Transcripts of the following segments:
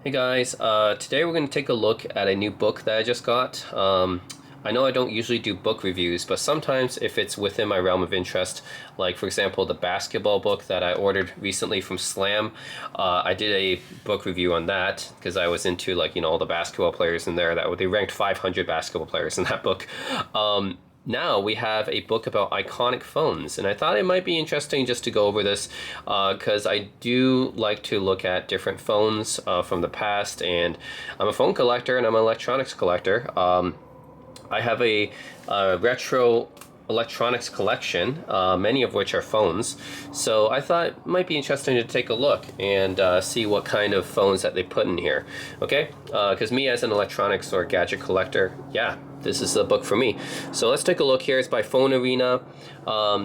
Hey guys, today we're going to take a look at a new book that I just got. I know I don't usually do book reviews, but sometimes if it's within my realm of interest, like for example the basketball book that I ordered recently from Slam, I did a book review on that because I was into all the basketball players in there. They ranked 500 basketball players in that book. Now we have a book about iconic phones, and I thought it might be interesting just to go over this because I do like to look at different phones from the past, and I'm a phone collector and I'm an electronics collector. I have a retro electronics collection, many of which are phones. So I thought it might be interesting to take a look and see what kind of phones that they put in here. Okay, because me as an electronics or gadget collector, yeah, this is the book for me. So let's take a look here. It's by PhoneArena.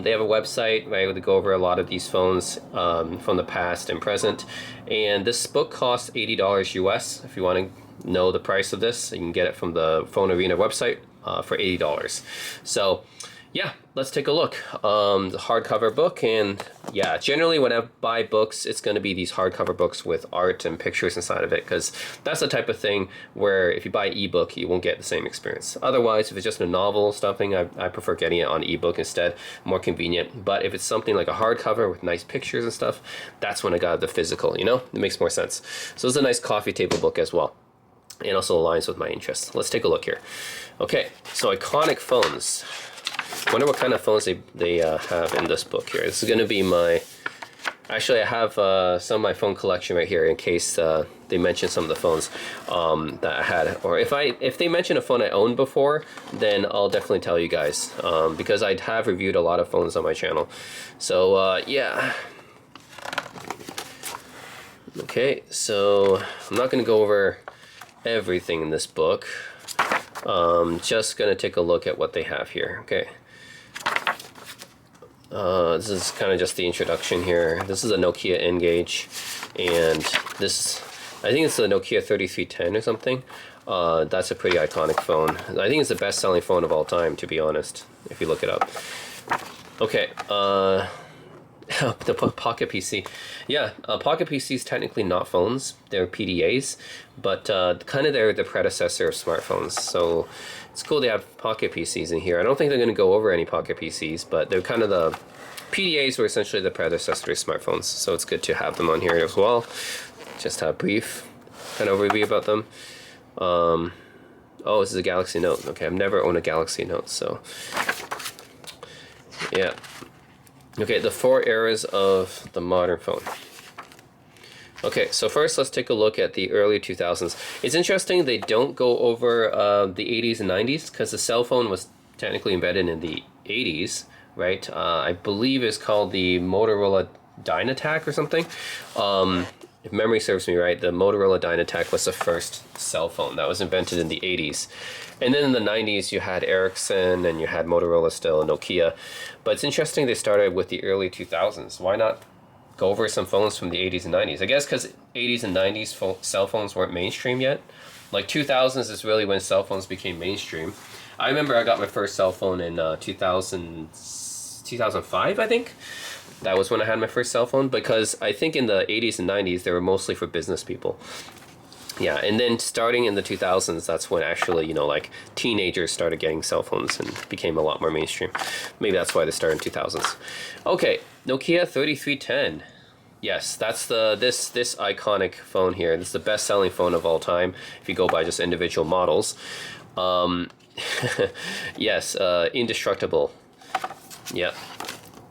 They have a website where they go over a lot of these phones from the past and present. And this book costs $80 US. If you want to know the price of this, you can get it from the PhoneArena website for $80. So yeah, let's take a look. The hardcover book, and yeah, generally when I buy books, it's going to be these hardcover books with art and pictures inside of it, because that's the type of thing where if you buy ebook, you won't get the same experience. Otherwise, if it's just a novel something, I prefer getting it on ebook instead, more convenient. But if it's something like a hardcover with nice pictures and stuff, that's when I got the physical, you know? It makes more sense. So it's a nice coffee table book as well, and also aligns with my interests. Let's take a look here. Okay, so iconic phones. Wonder what kind of phones they have in this book here. This is going to be my... Actually, I have some of my phone collection right here in case they mention some of the phones that I had. Or if they mention a phone I owned before, then I'll definitely tell you guys. Because I have reviewed a lot of phones on my channel. So, yeah. Okay, so I'm not going to go over everything in this book. Just going to take a look at what they have here. Okay. This is kind of just the introduction here. This is a Nokia N-Gage, and this, I think it's a Nokia 3310 or something. That's a pretty iconic phone. I think it's the best-selling phone of all time, to be honest, if you look it up. Okay, the Pocket PC. Yeah, Pocket PCs technically not phones. They're PDAs, but kind of they're the predecessor of smartphones. So it's cool they have Pocket PCs in here. I don't think they're going to go over any Pocket PCs, but they're kind of the... PDAs were essentially the predecessor of smartphones, so it's good to have them on here as well. Just a brief kind of overview about them. Oh, this is a Galaxy Note. Okay, I've never owned a Galaxy Note, so... yeah. Okay, the 4 eras of the modern phone. Okay, so first let's take a look at the early 2000s. It's interesting they don't go over the 80s and 90s because the cell phone was technically embedded in the 80s, right? I believe it's called the Motorola Dynatac or something. If memory serves me right, the Motorola Dynatac was the first cell phone that was invented in the 80s. And then in the 90s, you had Ericsson and you had Motorola still and Nokia. But it's interesting they started with the early 2000s. Why not go over some phones from the 80s and 90s? I guess because 80s and 90s cell phones weren't mainstream yet. Like 2000s is really when cell phones became mainstream. I remember I got my first cell phone in 2005, I think. That was when I had my first cell phone, because I think in the 80s and 90s, they were mostly for business people. Yeah, and then starting in the 2000s, that's when actually, like teenagers started getting cell phones and became a lot more mainstream. Maybe that's why they started in 2000s. Okay, Nokia 3310. Yes, that's this iconic phone here. This is the best-selling phone of all time if you go by just individual models. Yes, indestructible. Yeah.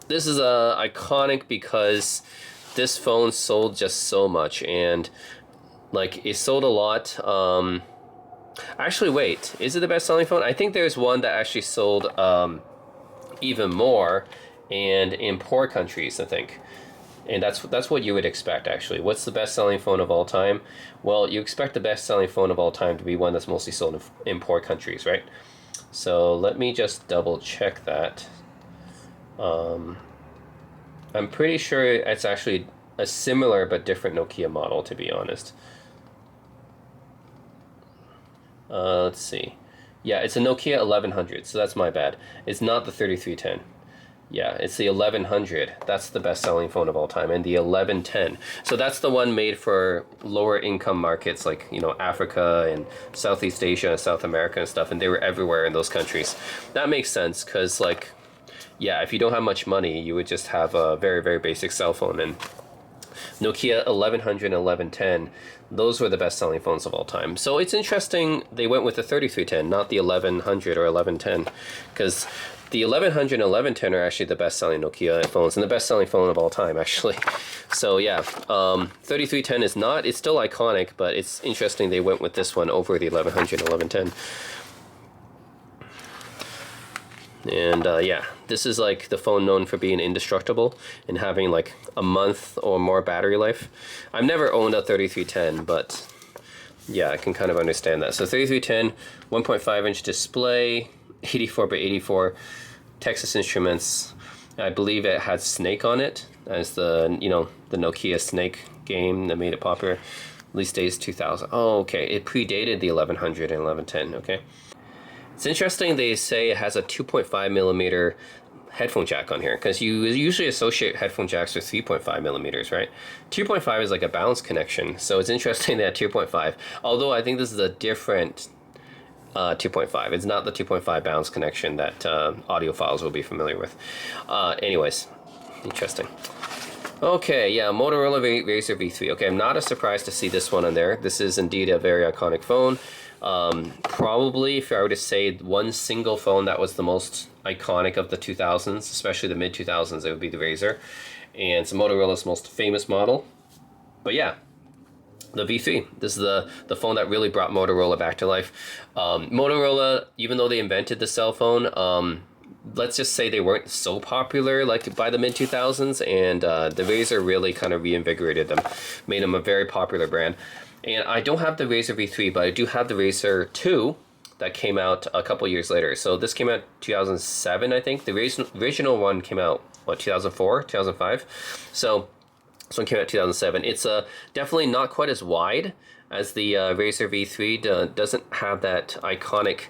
This is iconic because this phone sold just so much, and like it sold a lot. Actually, wait, is it the best-selling phone? I think there's one that actually sold even more, and in poor countries, I think. And that's what you would expect, actually. What's the best-selling phone of all time? Well, you expect the best-selling phone of all time to be one that's mostly sold in poor countries, right? So let me just double-check that. I'm pretty sure it's actually a similar but different Nokia model, to be honest. Let's see. Yeah, it's a Nokia 1100, so that's my bad. It's not the 3310. Yeah, it's the 1100. That's the best-selling phone of all time, and the 1110. So that's the one made for lower income markets like, you know, Africa and Southeast Asia, South America and stuff, and they were everywhere in those countries. That makes sense because, like, yeah, if you don't have much money, you would just have a very, very basic cell phone. And Nokia 1100 and 1110, those were the best-selling phones of all time. So it's interesting they went with the 3310, not the 1100 or 1110, because the 1100 and 1110 are actually the best-selling Nokia phones and the best-selling phone of all time, actually. So yeah, 3310 is not. It's still iconic, but it's interesting they went with this one over the 1100 and 1110. And yeah, this is like the phone known for being indestructible and having like a month or more battery life. I've never owned a 3310, but yeah, I can kind of understand that. So 3310, 1.5-inch display, 84 by 84, Texas Instruments. I believe it had Snake on it as the, you know, the Nokia Snake game that made it popular. Release date is 2000. Oh, okay, it predated the 1100 and 1110. Okay. It's interesting they say it has a 2.5 millimeter headphone jack on here, because you usually associate headphone jacks with 3.5 millimeters, right? 2.5 is like a bounce connection, so it's interesting that 2.5, although I think this is a different 2.5. It's not the 2.5 bounce connection that audiophiles will be familiar with. Anyways, interesting. Okay, yeah, Motorola Razr V3. Okay, I'm not as surprised to see this one on there. This is indeed a very iconic phone. Probably, if I were to say one single phone that was the most iconic of the 2000s, especially the mid-2000s, it would be the Razr. And it's Motorola's most famous model. But yeah, the V3. This is the phone that really brought Motorola back to life. Motorola, even though they invented the cell phone, let's just say they weren't so popular like by the mid-2000s, and the Razr really kind of reinvigorated them, made them a very popular brand. And I don't have the Razr V3, but I do have the Razr 2 that came out a couple years later. So this came out 2007, I think. The original one came out, what, 2004, 2005? So this one came out 2007. It's definitely not quite as wide as the Razr V3. Doesn't have that iconic,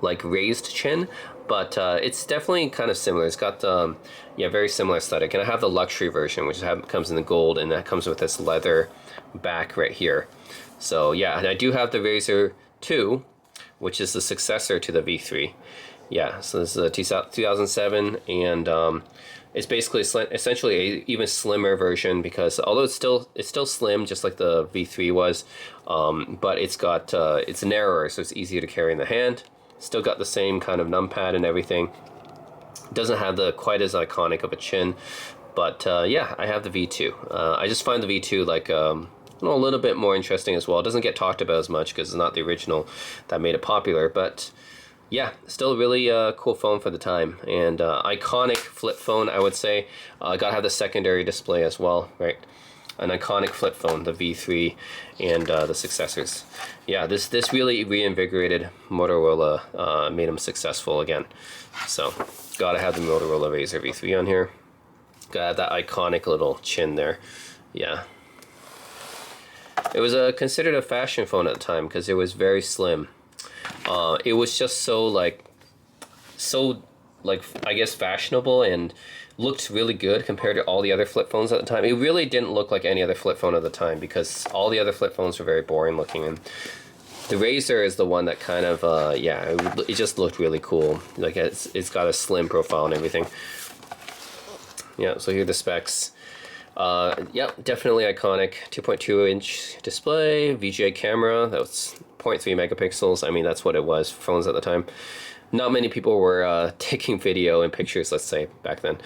like, raised chin, but it's definitely kind of similar. It's got yeah, very similar aesthetic. And I have the luxury version, which comes in the gold, and that comes with this leather back right here. So yeah, and I do have the Razr 2, which is the successor to the V3. Yeah, so this is a 2007, and it's basically essentially a even slimmer version, because although it's still slim, just like the V3 was, but it's narrower, so it's easier to carry in the hand. Still got the same kind of numpad and everything. Doesn't have the quite as iconic of a chin, but yeah, I have the V2. I just find the V2 like a little bit more interesting as well. It doesn't get talked about as much because it's not the original that made it popular, but yeah, still a really cool phone for the time, and iconic flip phone, I would say. Gotta have the secondary display as well, right? An iconic flip phone, the V3 and the successors. Yeah, this really reinvigorated Motorola, made them successful again. So gotta have the Motorola Razr V3 on here. Gotta have that iconic little chin there. Yeah. It was considered a fashion phone at the time because it was very slim. It was just so I guess fashionable, and looked really good compared to all the other flip phones at the time. It really didn't look like any other flip phone at the time because all the other flip phones were very boring looking, and the Razr is the one that kind of yeah, it just looked really cool. Like it's got a slim profile and everything. Yeah, so here are the specs. Yep, definitely iconic. 2.2-inch display, VGA camera. That was 0.3 megapixels. I mean, that's what it was for phones at the time. Not many people were taking video and pictures, let's say, back then.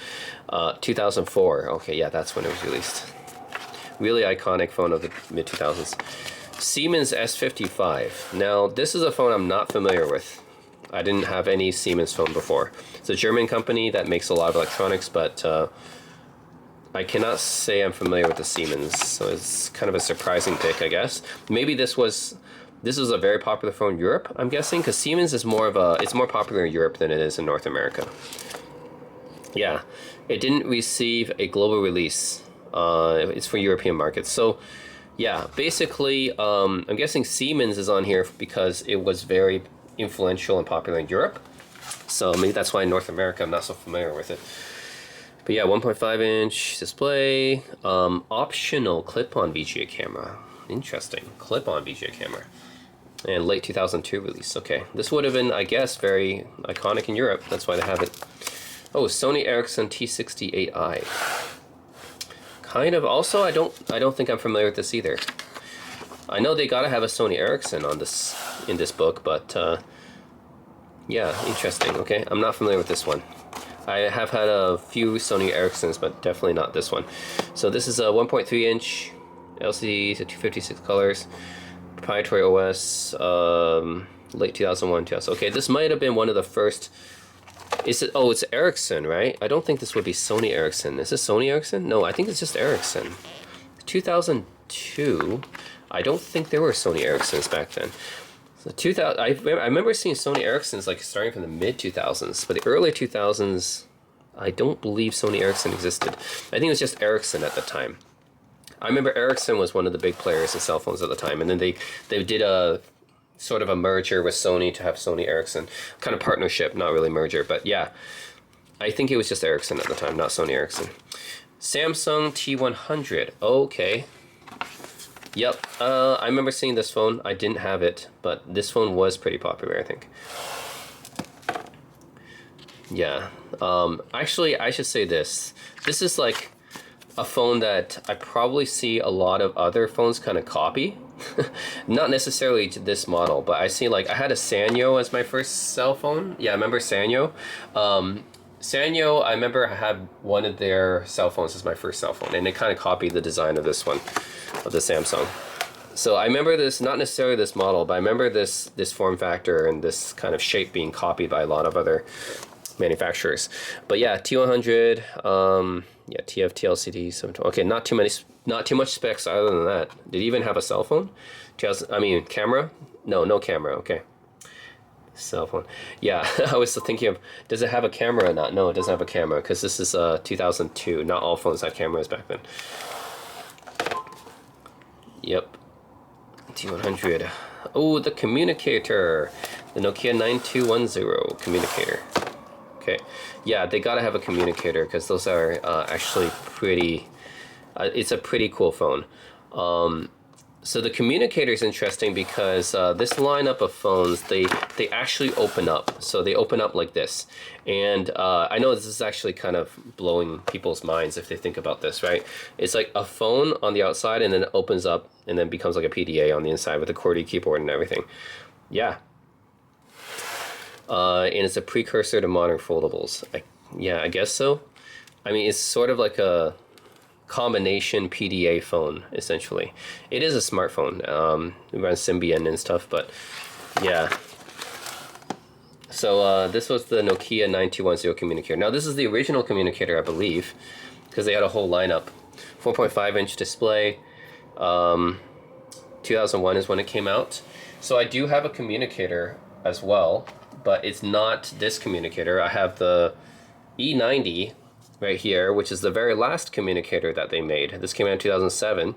2004. Okay, yeah, that's when it was released. Really iconic phone of the mid-2000s. Siemens S55. Now, this is a phone I'm not familiar with. I didn't have any Siemens phone before. It's a German company that makes a lot of electronics, but I cannot say I'm familiar with the Siemens, so it's kind of a surprising pick, I guess. Maybe this was a very popular phone in Europe, I'm guessing, because Siemens is it's more popular in Europe than it is in North America. Yeah, it didn't receive a global release. It's for European markets. So yeah, basically, I'm guessing Siemens is on here because it was very influential and popular in Europe. So maybe that's why in North America I'm not so familiar with it. But yeah, 1.5 inch display, optional clip-on VGA camera. Interesting, clip-on VGA camera. And late 2002 release. Okay, this would have been, I guess, very iconic in Europe. That's why they have it. Oh, Sony Ericsson T68i. Kind of. Also, I don't think I'm familiar with this either. I know they gotta have a Sony Ericsson on this in this book, but yeah, interesting. Okay, I'm not familiar with this one. I have had a few Sony Ericssons, but definitely not this one. So this is a 1.3 inch LCD to 256 colors. Proprietary OS, late 2001, 2000. Okay, this might have been one of the first. Is it? Oh, it's Ericsson, right? I don't think this would be Sony Ericsson. Is this Sony Ericsson? No, I think it's just Ericsson. 2002. I don't think there were Sony Ericssons back then. So 2000. I remember seeing Sony Ericssons like starting from the mid 2000s, but the early 2000s, I don't believe Sony Ericsson existed. I think it was just Ericsson at the time. I remember Ericsson was one of the big players in cell phones at the time, and then they did a sort of a merger with Sony to have Sony Ericsson, kind of partnership, not really merger, but yeah, I think it was just Ericsson at the time, not Sony Ericsson. Samsung T100. Okay. Yep. I remember seeing this phone. I didn't have it, but this phone was pretty popular, I think. Yeah. Actually, I should say this. This is like a phone that I probably see a lot of other phones kind of copy. Not necessarily to this model, but I see like I had a Sanyo as my first cell phone. Yeah, I remember Sanyo. Sanyo, I remember I had one of their cell phones as my first cell phone, and it kind of copied the design of this one, of the Samsung. So I remember this, not necessarily this model, but I remember this form factor and this kind of shape being copied by a lot of other manufacturers. But yeah, T100, yeah, TFT LCD, 720. Okay, not too much specs other than that. Did it even have a cell phone? Camera? No camera. Okay. Cell phone. Yeah, I was thinking of, does it have a camera or not? No, it doesn't have a camera because this is 2002. Not all phones had cameras back then. Yep. T100. Oh, the communicator. The Nokia 9210 communicator. Okay, yeah, they gotta have a communicator because those are actually pretty. It's a pretty cool phone. So the communicator is interesting because this lineup of phones, they actually open up. So they open up like this, and I know this is actually kind of blowing people's minds if they think about this, right? It's like a phone on the outside, and then it opens up, and then becomes like a PDA on the inside with a QWERTY keyboard and everything. Yeah. And it's a precursor to modern foldables. Yeah, I guess so. I mean, it's sort of like a combination PDA phone, essentially. It is a smartphone. It runs Symbian and stuff, but yeah. So this was the Nokia 9210 communicator. Now, this is the original communicator, I believe, because they had a whole lineup. 4.5-inch display. 2001 is when it came out. So I do have a communicator as well, but it's not this communicator. I have the E90 right here, which is the very last communicator that they made. This came out in 2007.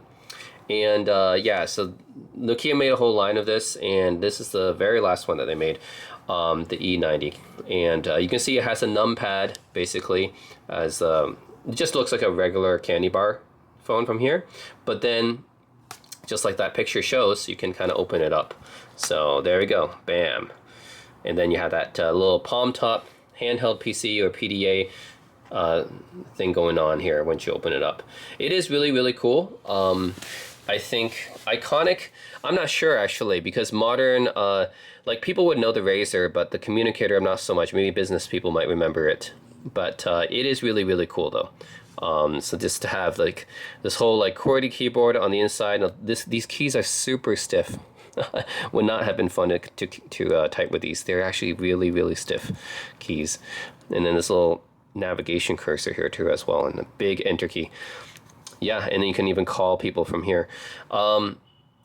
And yeah, so Nokia made a whole line of this, and this is the very last one that they made, the E90. And you can see it has a numpad, basically, as it just looks like a regular candy bar phone from here. But then, just like that picture shows, you can kind of open it up. So there we go, bam. And then you have that little palm top handheld PC or PDA thing going on here once you open it up. It is really, really cool. I think iconic, I'm not sure actually, because modern, like people would know the Razor, but the communicator, I'm not so much. Maybe business people might remember it. But it is really, really cool though. So just to have like this whole like QWERTY keyboard on the inside. Now, these keys are super stiff. Would not have been fun to type with these. They're actually really, really stiff keys. And then this little navigation cursor here too as well, and a big enter key. Yeah, and then you can even call people from here.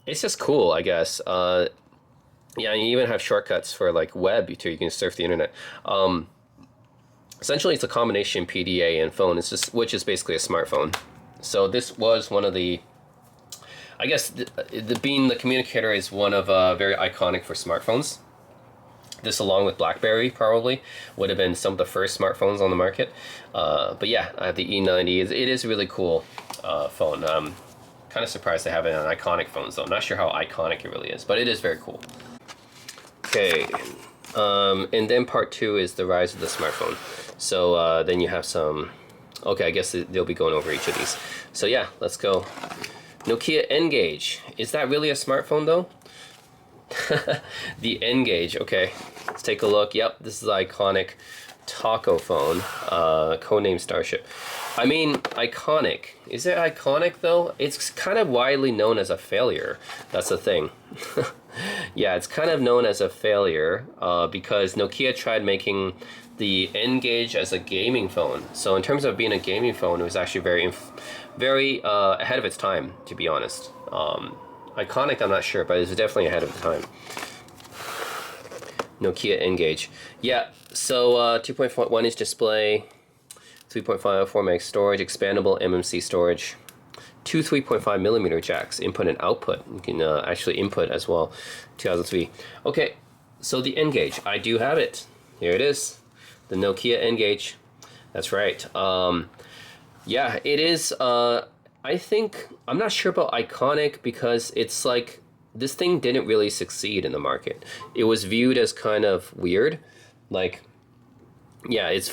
It's just cool, I guess. Yeah, and you even have shortcuts for like web too. You can surf the internet. Essentially, it's a combination PDA and phone. It's just, which is basically a smartphone. So this was one of the, I guess, being the communicator is one of very iconic for smartphones. This, along with BlackBerry, probably would have been some of the first smartphones on the market. But yeah, I have the E90. It is a really cool phone. Kind of surprised they have it on iconic phones, though. I'm not sure how iconic it really is, but it is very cool. Okay, and then part 2 is the rise of the smartphone. So then you have some. Okay, I guess they'll be going over each of these. So yeah, let's go. Nokia N-Gage. Is that really a smartphone, though? The N-Gage, okay. Let's take a look. Yep, this is the iconic taco phone, codename Starship. I mean, iconic. Is it iconic, though? It's kind of widely known as a failure. That's the thing. Yeah, it's kind of known as a failure because Nokia tried making the N-Gage as a gaming phone. So in terms of being a gaming phone, it was actually very ahead of its time, to be honest. Iconic, I'm not sure, but it's definitely ahead of the time. Nokia N-Gage. Yeah, so 2.1 inch display, 3.5 4 meg storage, expandable MMC storage, 2 3.5 millimeter jacks, input and output. You can actually input as well. 2003. Okay, so the N-Gage, I do have it. Here it is, the Nokia N-Gage. That's right. Yeah, it is. I think, I'm not sure about iconic because it's like, this thing didn't really succeed in the market. It was viewed as kind of weird. Like, yeah, it's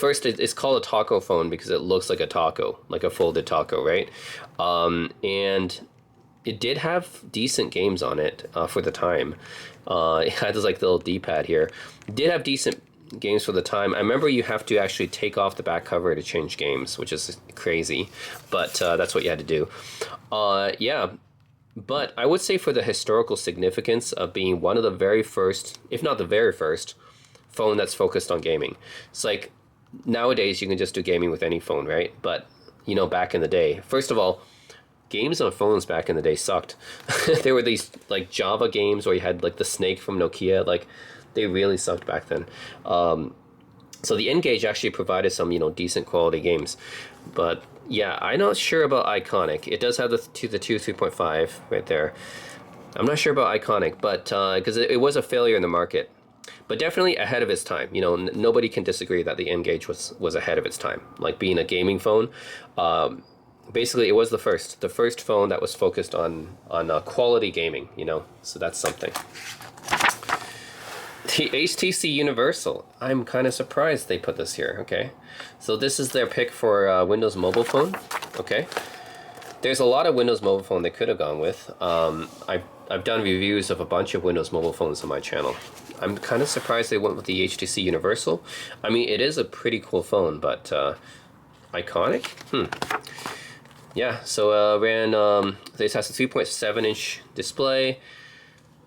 called a taco phone because it looks like a taco, like a folded taco, right? And it did have decent games on it for the time. It had this like little D-pad here. It did have decent games for the time. I remember you have to actually take off the back cover to change games, which is crazy, but that's what you had to do. Yeah, but I would say for the historical significance of being one of the very first, if not the very first, phone that's focused on gaming. It's like nowadays you can just do gaming with any phone, right? But you know, back in the day, first of all, games on phones back in the day sucked. There were these like Java games where you had like the snake from Nokia, like they really sucked back then. So the N-Gage actually provided some, you know, decent quality games. But yeah, I'm not sure about iconic. It does have the 2 3.5 right there. I'm not sure about iconic, but because it was a failure in the market. But definitely ahead of its time. You know, nobody can disagree that the N-Gage was ahead of its time. Like being a gaming phone, basically it was the first phone that was focused on quality gaming. You know, so that's something. The HTC Universal. I'm kind of surprised they put this here. Okay, so this is their pick for Windows Mobile Phone. Okay, there's a lot of Windows Mobile Phone they could have gone with. I've done reviews of a bunch of Windows Mobile Phones on my channel. I'm kind of surprised they went with the HTC Universal. I mean, it is a pretty cool phone, but iconic? Yeah, so this has a 3.7 inch display,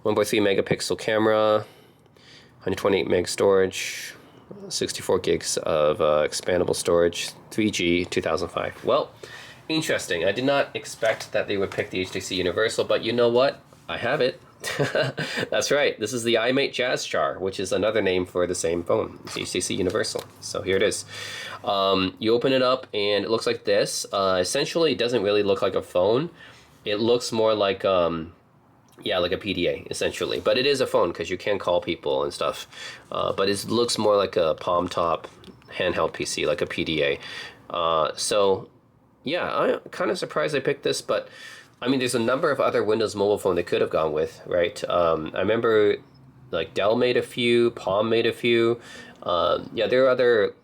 1.3 megapixel camera, 128 meg storage, 64 gigs of expandable storage, 3G, 2005. Well, interesting. I did not expect that they would pick the HTC Universal, but you know what? I have it. That's right. This is the iMate JazzChar, which is another name for the same phone. It's HTC Universal. So here it is. You open it up and it looks like this. Essentially, it doesn't really look like a phone. It looks more like yeah, like a PDA, essentially. But it is a phone because you can call people and stuff. But it looks more like a palm top handheld PC, like a PDA. So, yeah, I'm kind of surprised they picked this. But, I mean, there's a number of other Windows Mobile phone they could have gone with, right? I remember, like, Dell made a few, Palm made a few. Yeah, there are other...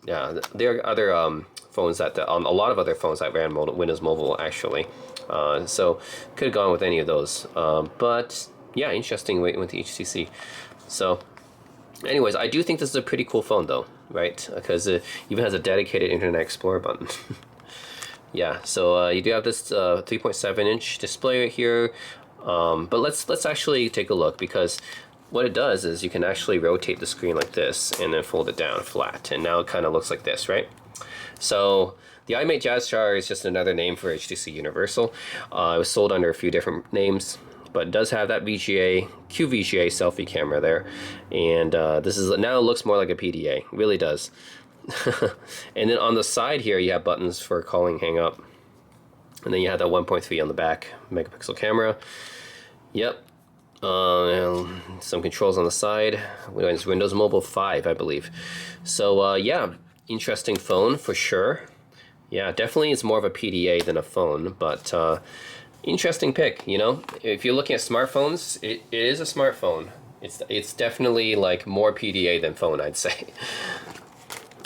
Yeah, there are other phones that... a lot of other phones that ran Windows Mobile, actually. So could have gone with any of those, but yeah, interesting with the HTC. So anyways, I do think this is a pretty cool phone though, right? Because it even has a dedicated Internet Explorer button. Yeah, so you do have this 3.7 inch display right here, but let's actually take a look, because what it does is you can actually rotate the screen like this and then fold it down flat, and now it kind of looks like this, right? So the iMate JazzChar is just another name for HTC Universal. It was sold under a few different names, but it does have that QVGA selfie camera there. And this is now it looks more like a PDA, it really does. And then on the side here, you have buttons for calling, hang up. And then you have that 1.3 on the back megapixel camera. Yep. Some controls on the side. It's Windows Mobile 5, I believe. So yeah, interesting phone for sure. Yeah, definitely it's more of a PDA than a phone, but interesting pick, you know? If you're looking at smartphones, it is a smartphone. It's definitely like more PDA than phone, I'd say.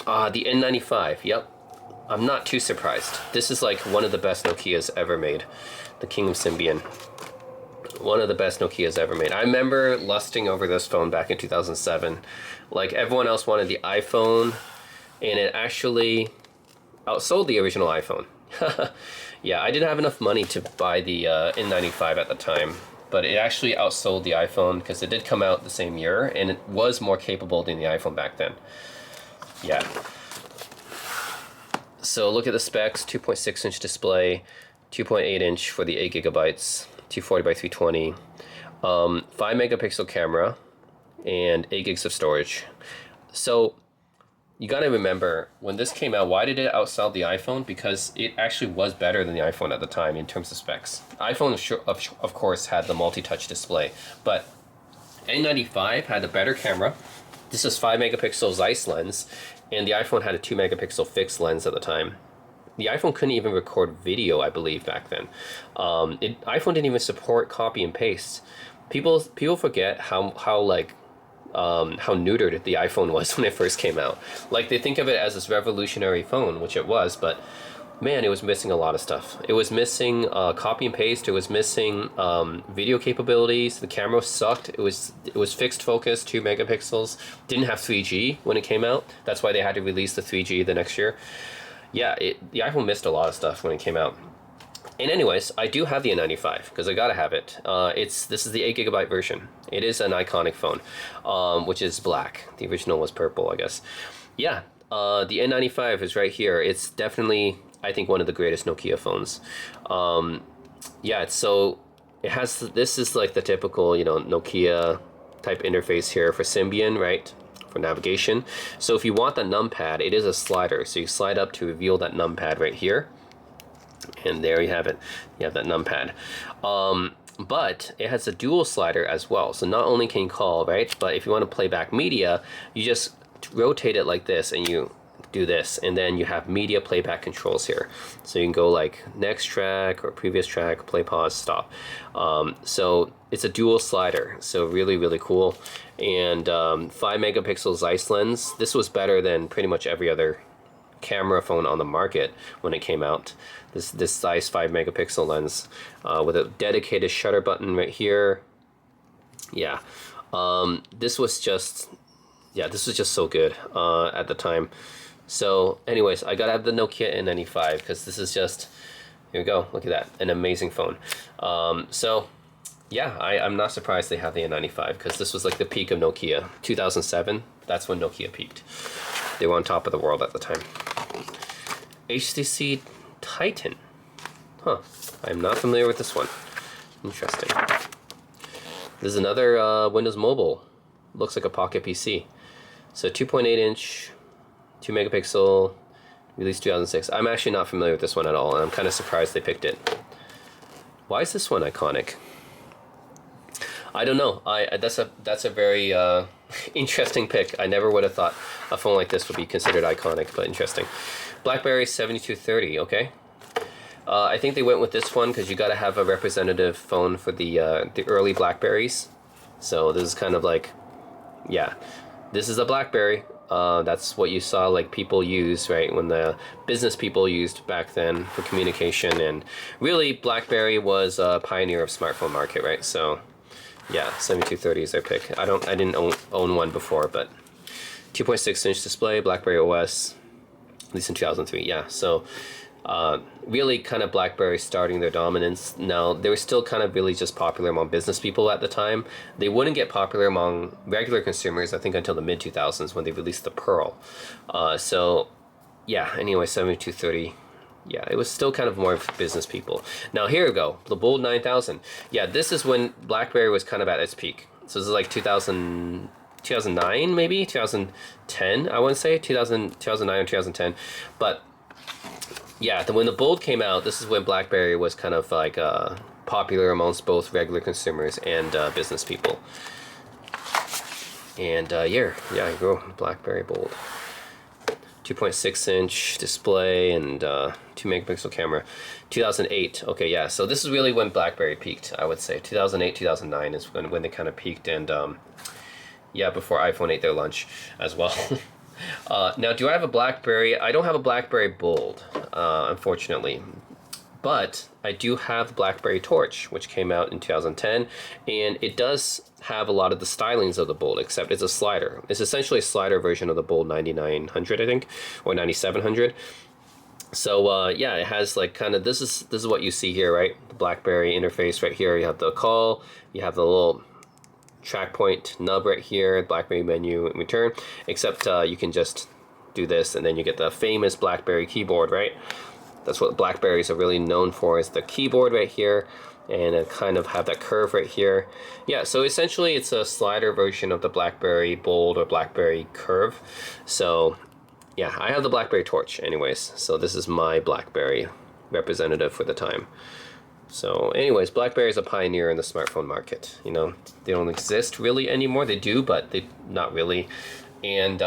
The N95, yep. I'm not too surprised. This is like one of the best Nokias ever made. The King of Symbian. One of the best Nokias ever made. I remember lusting over this phone back in 2007. Like everyone else wanted the iPhone, and it actually outsold the original iPhone. Yeah, I didn't have enough money to buy the N95 at the time, but it actually outsold the iPhone because it did come out the same year, and it was more capable than the iPhone back then. Yeah. So look at the specs: 2.6-inch display, 2.8-inch for the 8 gigabytes, 240 by 320, 5 megapixel camera, and 8 gigs of storage. So you gotta remember, when this came out, why did it outsell the iPhone? Because it actually was better than the iPhone at the time in terms of specs. iPhone, of course, had the multi-touch display, but N95 had a better camera. This is 5 megapixel Zeiss lens, and the iPhone had a 2 megapixel fixed lens at the time. The iPhone couldn't even record video, I believe, back then. iPhone didn't even support copy and paste. People forget how neutered the iPhone was when it first came out. Like, they think of it as this revolutionary phone, which it was, but man, it was missing a lot of stuff. It was missing copy and paste. It was missing video capabilities. The camera sucked. It was fixed focus, 2 megapixels. Didn't have 3G when it came out. That's why they had to release the 3G the next year. Yeah, the iPhone missed a lot of stuff when it came out. And anyways, I do have the N95 because I gotta have it. This is the 8 gigabyte version. It is an iconic phone, which is black. The original was purple, I guess. Yeah, the N95 is right here. It's definitely, I think, one of the greatest Nokia phones. Yeah, this is like the typical, you know, Nokia type interface here for Symbian, right? For navigation. So if you want the numpad, it is a slider. So you slide up to reveal that numpad right here. And there you have it. You have that numpad. But it has a dual slider as well. So not only can you call, right? But if you want to play back media, you just rotate it like this and you do this. And then you have media playback controls here. So you can go like next track or previous track, play, pause, stop. So it's a dual slider. So really, really cool. And 5 megapixel Zeiss lens. This was better than pretty much every other camera phone on the market when it came out. This Zeiss 5 megapixel lens with a dedicated shutter button right here. Yeah, this was just so good at the time. So anyways, I gotta have the Nokia N95 because this is just, here we go, look at that, an amazing phone. So yeah, I'm not surprised they have the N95 because this was like the peak of Nokia. 2007, that's when Nokia peaked. They were on top of the world at the time. HTC Titan. Huh, I'm not familiar with this one. Interesting. This is another Windows Mobile. Looks like a Pocket PC. So 2.8-inch, 2 megapixel, released 2006. I'm actually not familiar with this one at all, and I'm kind of surprised they picked it. Why is this one iconic? I don't know. That's a very interesting pick. I never would have thought a phone like this would be considered iconic, but interesting. BlackBerry 7230. Okay. I think they went with this one because you got to have a representative phone for the early Blackberries. So this is kind of like, yeah, this is a BlackBerry. That's what you saw like people use, right, when the business people used back then for communication. And really, BlackBerry was a pioneer of smartphone market, right? So yeah, 7230 is their pick. I didn't own one before, but 2.6-inch display, BlackBerry OS, at least in 2003. Yeah, so really kind of BlackBerry starting their dominance. Now, they were still kind of really just popular among business people at the time. They wouldn't get popular among regular consumers, I think, until the mid-2000s when they released the Pearl. So yeah, anyway, 7230. Yeah, it was still kind of more of business people. Now here we go, the Bold 9000. Yeah, this is when BlackBerry was kind of at its peak. So this is like 2009 maybe, 2010, I want to say, 2009 or 2010. But yeah, when the Bold came out, this is when BlackBerry was kind of like popular amongst both regular consumers and business people. And yeah, you go, BlackBerry Bold. 2.6 inch display and 2 megapixel camera. 2008. Okay, yeah. So this is really when BlackBerry peaked, I would say. 2008, 2009 is when they kind of peaked, and yeah, before iPhone ate their lunch as well. Now, do I have a BlackBerry? I don't have a BlackBerry Bold, unfortunately. But I do have the BlackBerry Torch, which came out in 2010, and it does have a lot of the stylings of the Bold, except it's a slider. It's essentially a slider version of the Bold 9900, I think, or 9700. So yeah, it has like kind of, this is what you see here, right? The BlackBerry interface right here. You have the call, you have the little track point nub right here, BlackBerry menu and return, except you can just do this, and then you get the famous BlackBerry keyboard, right? That's what BlackBerries are really known for, is the keyboard right here, and it kind of have that curve right here. Yeah, so essentially it's a slider version of the BlackBerry Bold or BlackBerry Curve. So yeah, I have the BlackBerry Torch anyways, so this is my BlackBerry representative for the time. So anyways, BlackBerry is a pioneer in the smartphone market. You know, they don't exist really anymore. They do, but they not really. And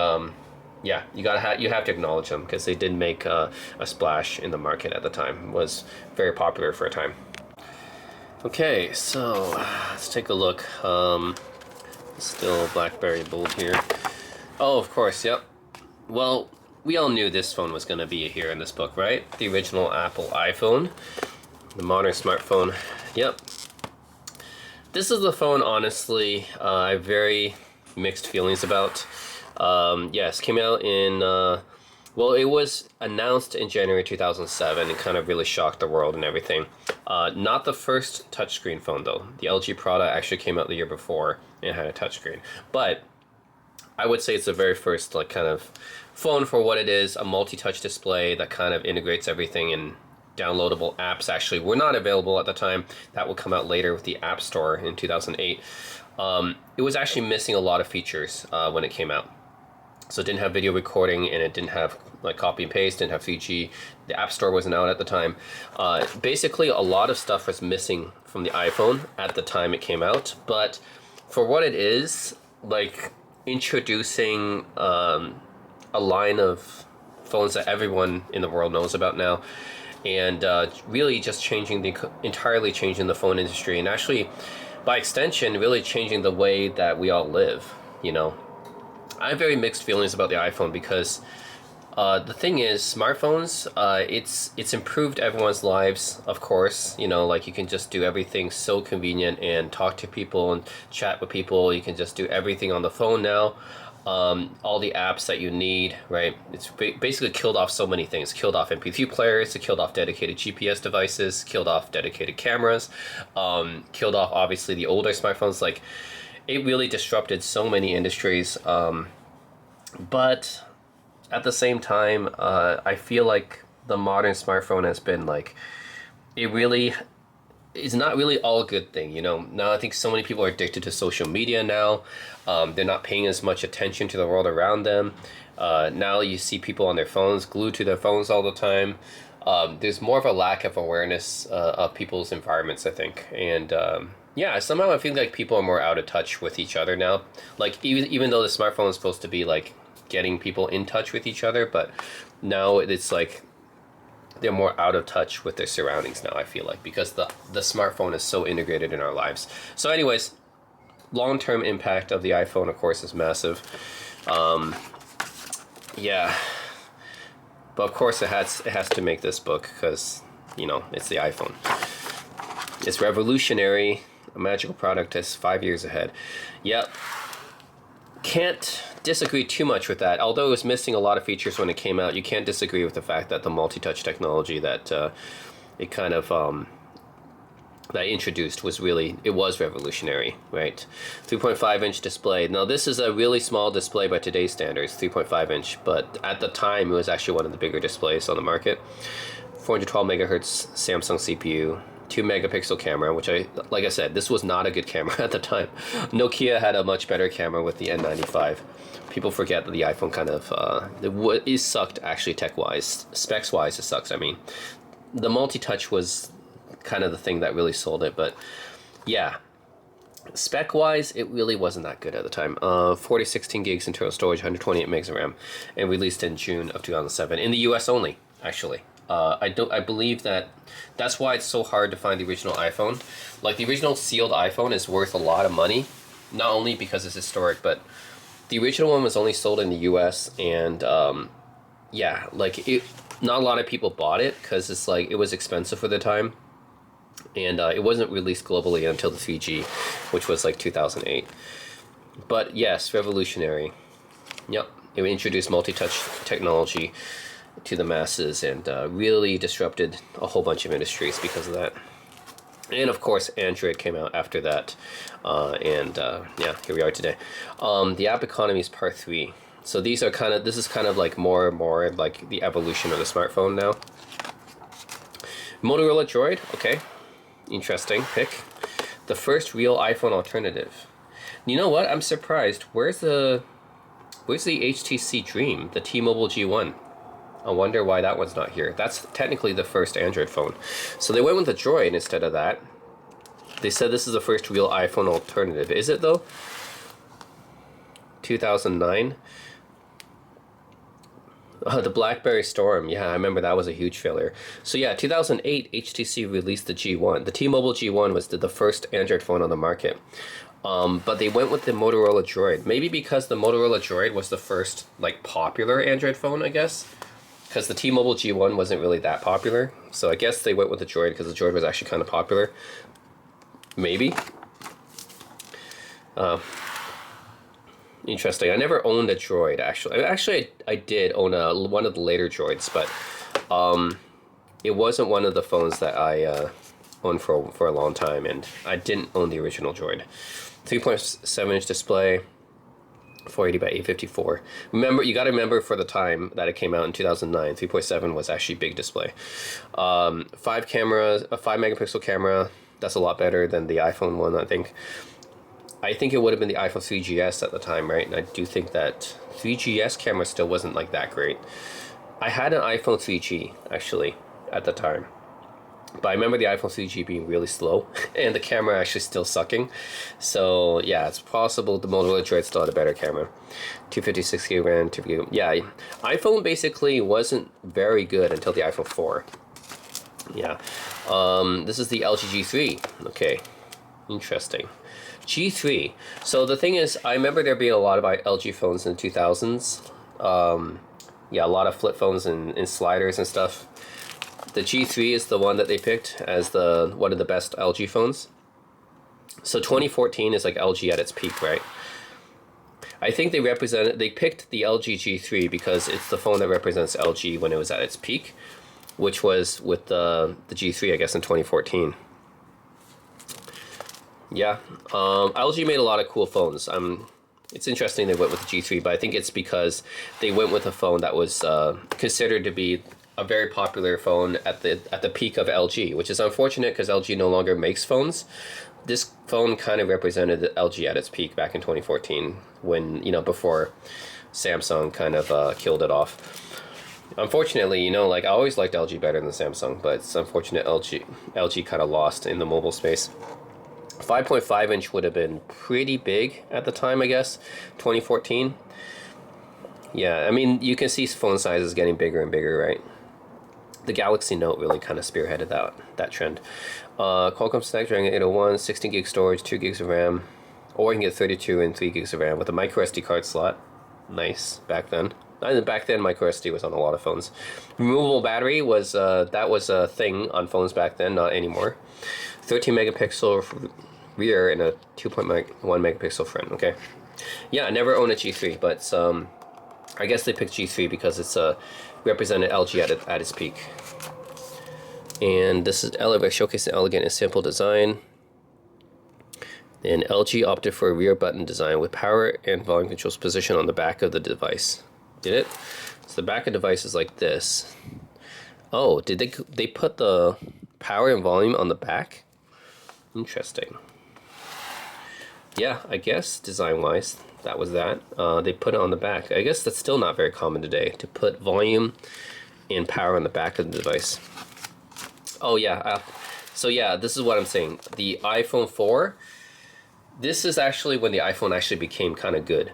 yeah, you have to acknowledge them, because they did make a splash in the market at the time. It was very popular for a time. Okay, so let's take a look. Still BlackBerry Bold here. Oh, of course, yep. Well, we all knew this phone was going to be here in this book, right? The original Apple iPhone, the modern smartphone. Yep. This is the phone, honestly, I have very mixed feelings about. Yes, came out in, well, it was announced in January 2007. It kind of really shocked the world and everything. Not the first touchscreen phone, though. The LG product actually came out the year before and had a touchscreen. But I would say it's the very first, like, kind of phone for what it is, a multi-touch display that kind of integrates everything, and downloadable apps actually were not available at the time. That will come out later with the App Store in 2008. It was actually missing a lot of features when it came out. So it didn't have video recording, and it didn't have like copy and paste, didn't have 3G. The App Store wasn't out at the time. Basically, a lot of stuff was missing from the iPhone at the time it came out. But for what it is, like introducing a line of phones that everyone in the world knows about now, and really just entirely changing the phone industry, and actually, by extension, really changing the way that we all live, you know. I have very mixed feelings about the iPhone, because the thing is, smartphones, it's improved everyone's lives, of course. You know, like you can just do everything so convenient and talk to people and chat with people. You can just do everything on the phone now. All the apps that you need, right? It's basically killed off so many things. Killed off MP3 players, it killed off dedicated GPS devices, killed off dedicated cameras, killed off obviously the older smartphones. Like, it really disrupted so many industries. But at the same time, I feel like the modern smartphone has been like, it really is not really all a good thing, you know. Now I think so many people are addicted to social media now. They're not paying as much attention to the world around them. Now you see people on their phones, glued to their phones all the time. There's more of a lack of awareness of people's environments, I think. And yeah, somehow I feel like people are more out of touch with each other now. Like, even though the smartphone is supposed to be like getting people in touch with each other, but now it's like they're more out of touch with their surroundings now, I feel like, because the smartphone is so integrated in our lives. So anyways, long-term impact of the iPhone, of course, is massive. Yeah, but of course it has to make this book, because, you know, it's the iPhone. It's revolutionary, a magical product that's 5 years ahead. Yep. Can't disagree too much with that. Although it was missing a lot of features when it came out, you can't disagree with the fact that the multi-touch technology that it kind of that introduced was revolutionary, right? 3.5-inch display. Now this is a really small display by today's standards, 3.5-inch, but at the time it was actually one of the bigger displays on the market. 412 megahertz Samsung CPU. 2 megapixel camera, which like I said, this was not a good camera at the time. Nokia had a much better camera with the N95. People forget that the iPhone kind of it sucked, actually, tech-wise. Specs-wise, it sucks. I mean, the multi-touch was kind of the thing that really sold it. But yeah, spec wise, it really wasn't that good at the time. 16 gigs internal storage, 128 megs of RAM, and released in June of 2007 in the US only, actually. I believe that's why it's so hard to find the original iPhone. Like, the original sealed iPhone is worth a lot of money, not only because it's historic, but the original one was only sold in the US, and yeah, like, not a lot of people bought it because it's like, it was expensive for the time, and it wasn't released globally until the 3G, which was like 2008. But yes, revolutionary. Yep, it introduced multi-touch technology to the masses, and really disrupted a whole bunch of industries because of that. And of course, Android came out after that, and yeah, here we are today. The app economy is part 3. So these are this is kind of like more and more like the evolution of the smartphone now. Motorola Droid, okay, interesting pick. The first real iPhone alternative. You know what? I'm surprised. Where's the HTC Dream, the T-Mobile G1? I wonder why that one's not here. That's technically the first Android phone. So they went with the Droid instead of that. They said this is the first real iPhone alternative. Is it though? 2009? The BlackBerry Storm. Yeah, I remember that was a huge failure. So yeah, 2008, HTC released the G1. The T-Mobile G1 was the first Android phone on the market. But they went with the Motorola Droid. Maybe because the Motorola Droid was the first like popular Android phone, I guess. Because the T-Mobile G1 wasn't really that popular. So I guess they went with the Droid because the Droid was actually kind of popular. Maybe. Interesting. I never owned a Droid, actually. Actually, I did own one of the later Droids, but it wasn't one of the phones that I owned for a long time, and I didn't own the original Droid. 3.7-inch display. 480 by 854. Remember, you got to remember for the time that it came out in 2009, 3.7 was actually big display. 5 cameras, a 5 megapixel camera. That's a lot better than the iPhone one, I think. I think it would have been the iPhone 3GS at the time, right? And I do think that 3GS camera still wasn't like that great. I had an iPhone 3G actually at the time. But I remember the iPhone 3G being really slow and the camera actually still sucking. So yeah, it's possible the Motorola Droid still had a better camera. 256 gig RAM, 2 gig. Yeah, iPhone basically wasn't very good until the iPhone 4. Yeah. This is the LG G3. Okay, interesting. G3. So the thing is, I remember there being a lot of LG phones in the 2000s. Yeah, a lot of flip phones and sliders and stuff. The G3 is the one that they picked as one of the best LG phones. So 2014 is like LG at its peak, right? I think they picked the LG G3 because it's the phone that represents LG when it was at its peak, which was with the G3, I guess, in 2014. Yeah, LG made a lot of cool phones. It's interesting they went with the G3, but I think it's because they went with a phone that was considered to be a very popular phone at the peak of LG, which is unfortunate because LG no longer makes phones. This phone kind of represented LG at its peak back in 2014, when, before Samsung kind of killed it off. Unfortunately, like, I always liked LG better than Samsung, but it's unfortunate LG kind of lost in the mobile space. 5.5 inch would have been pretty big at the time, I guess, 2014. Yeah, I mean, you can see phone sizes getting bigger and bigger, right? The Galaxy Note really kind of spearheaded that trend. Qualcomm Snapdragon 801, 16 gig storage, 2 gigs of RAM, or you can get 32 and 3 gigs of RAM with a micro SD card slot. Nice back then. And back then, micro SD was on a lot of phones. Removable battery was a thing on phones back then, not anymore. 13 megapixel rear and a 2.1 megapixel front. Okay, yeah, I never owned a G3, but I guess they picked G3 because it's represented LG at its peak. And this is showcasing elegant and simple design. And LG opted for a rear button design with power and volume controls positioned on the back of the device. Did it? So the back of the device is like this. Oh, did they put the power and volume on the back? Interesting. Yeah, I guess design-wise, that was that. They put it on the back. I guess that's still not very common today, to put volume and power on the back of the device. Oh yeah, So yeah, this is what I'm saying. The iPhone 4, this is actually when the iPhone actually became kind of good.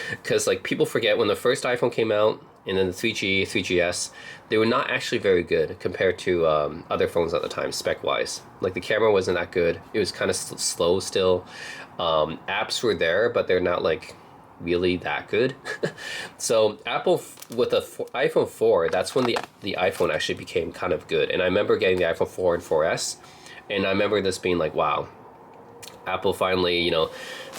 Because like people forget when the first iPhone came out, and then the 3G, 3GS, they were not actually very good compared to other phones at the time, spec-wise. Like the camera wasn't that good. It was kind of slow still. Apps were there, but they're not like really that good. So Apple with the iPhone 4, that's when the iPhone actually became kind of good. And I remember getting the iPhone 4 and 4S, and I remember this being like, wow, Apple finally, you know,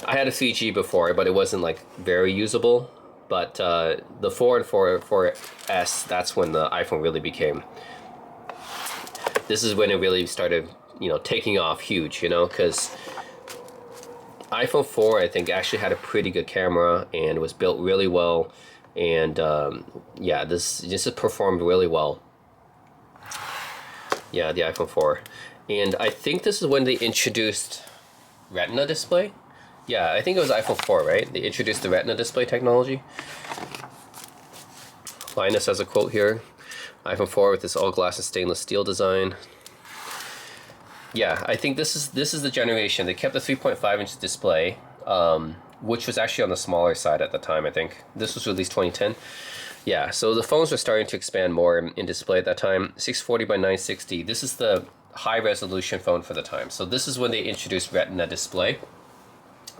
I had a 3G before, but it wasn't like very usable. But the 4 and 4S, that's when the iPhone really became. This is when it really started, you know, taking off huge, you know, because iPhone 4, I think, actually had a pretty good camera and was built really well. And yeah, this just performed really well. Yeah, the iPhone 4. And I think this is when they introduced Retina display. Yeah, I think it was iPhone 4, right? They introduced the Retina display technology. Linus has a quote here. iPhone 4 with this all glass and stainless steel design. Yeah, I think this is the generation. They kept the 3.5-inch display, which was actually on the smaller side at the time, I think. This was released 2010. Yeah, so the phones were starting to expand more in display at that time. 640 by 960. This is the high resolution phone for the time. So this is when they introduced Retina display.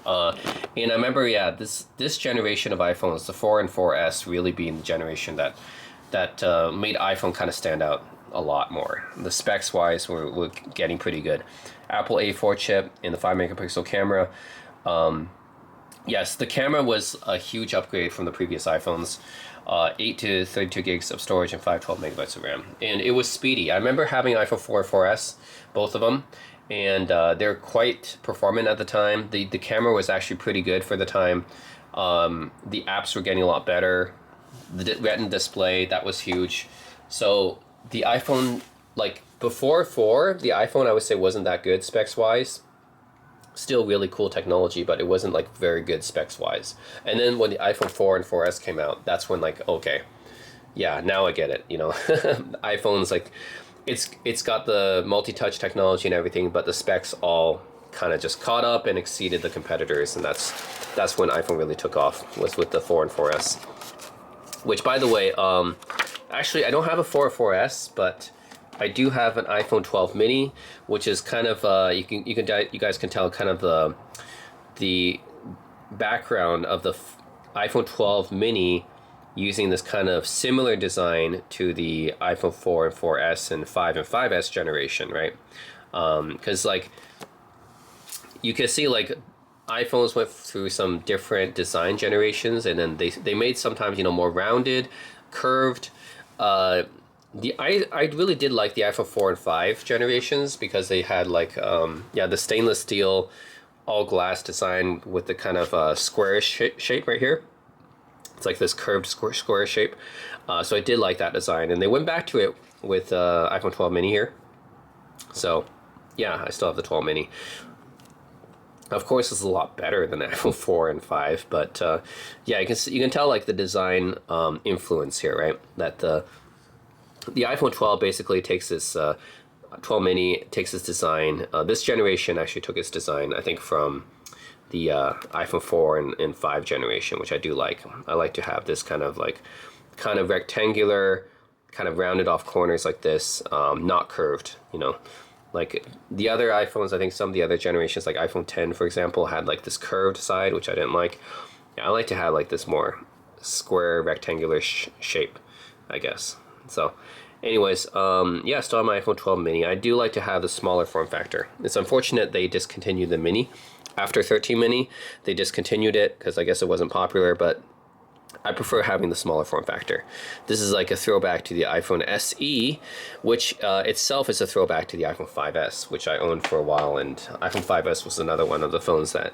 And I remember, yeah, this generation of iPhones, the 4 and 4S, really being the generation that made iPhone kind of stand out a lot more. The specs wise were getting pretty good. Apple A4 chip in the 5 megapixel camera. Yes, the camera was a huge upgrade from the previous iPhones. 8 to 32 gigs of storage and 512 megabytes of RAM. And it was speedy. I remember having iPhone 4 and 4S, both of them. And they're quite performant at the time. The camera was actually pretty good for the time. The apps were getting a lot better. The Retina display, that was huge. So the iPhone, like before 4, the iPhone I would say wasn't that good specs wise. Still really cool technology, but it wasn't like very good specs wise. And then when the iPhone 4 and 4S came out, that's when like, okay, yeah, now I get it. You know, iPhone's like, it's got the multi-touch technology and everything, but the specs all kind of just caught up and exceeded the competitors, and that's when iPhone really took off, was with the 4 and 4S. Which, by the way, actually I don't have a 4 or 4S, but I do have an iPhone 12 mini, which is kind of you guys can tell kind of the background of the iPhone 12 mini, using this kind of similar design to the iPhone 4 and 4S and 5 and 5S generation, right? Because like you can see, like iPhones went through some different design generations, and then they made sometimes, you know, more rounded, curved. I really did like the iPhone 4 and 5 generations, because they had like the stainless steel all glass design with the kind of squarish shape right here. It's like this curved square shape. So I did like that design, and they went back to it with iPhone 12 mini here. So yeah, I still have the 12 mini. Of course, it's a lot better than iPhone 4 and 5, but yeah, you can tell like the design influence here, right? That the iPhone 12 basically takes this 12 mini takes its design. This generation actually took its design, I think, from the iPhone 4 and 5 generation, which I do like. I like to have this kind of rectangular, kind of rounded off corners like this, not curved, you know. Like the other iPhones, I think some of the other generations, like iPhone 10, for example, had like this curved side, which I didn't like. Yeah, I like to have like this more square, rectangular shape, I guess. So anyways, yeah, still have my iPhone 12 mini. I do like to have the smaller form factor. It's unfortunate they discontinued the mini. After 13 mini, they discontinued it because I guess it wasn't popular, but I prefer having the smaller form factor. This is like a throwback to the iPhone SE, which itself is a throwback to the iPhone 5S, which I owned for a while, and iPhone 5S was another one of the phones that,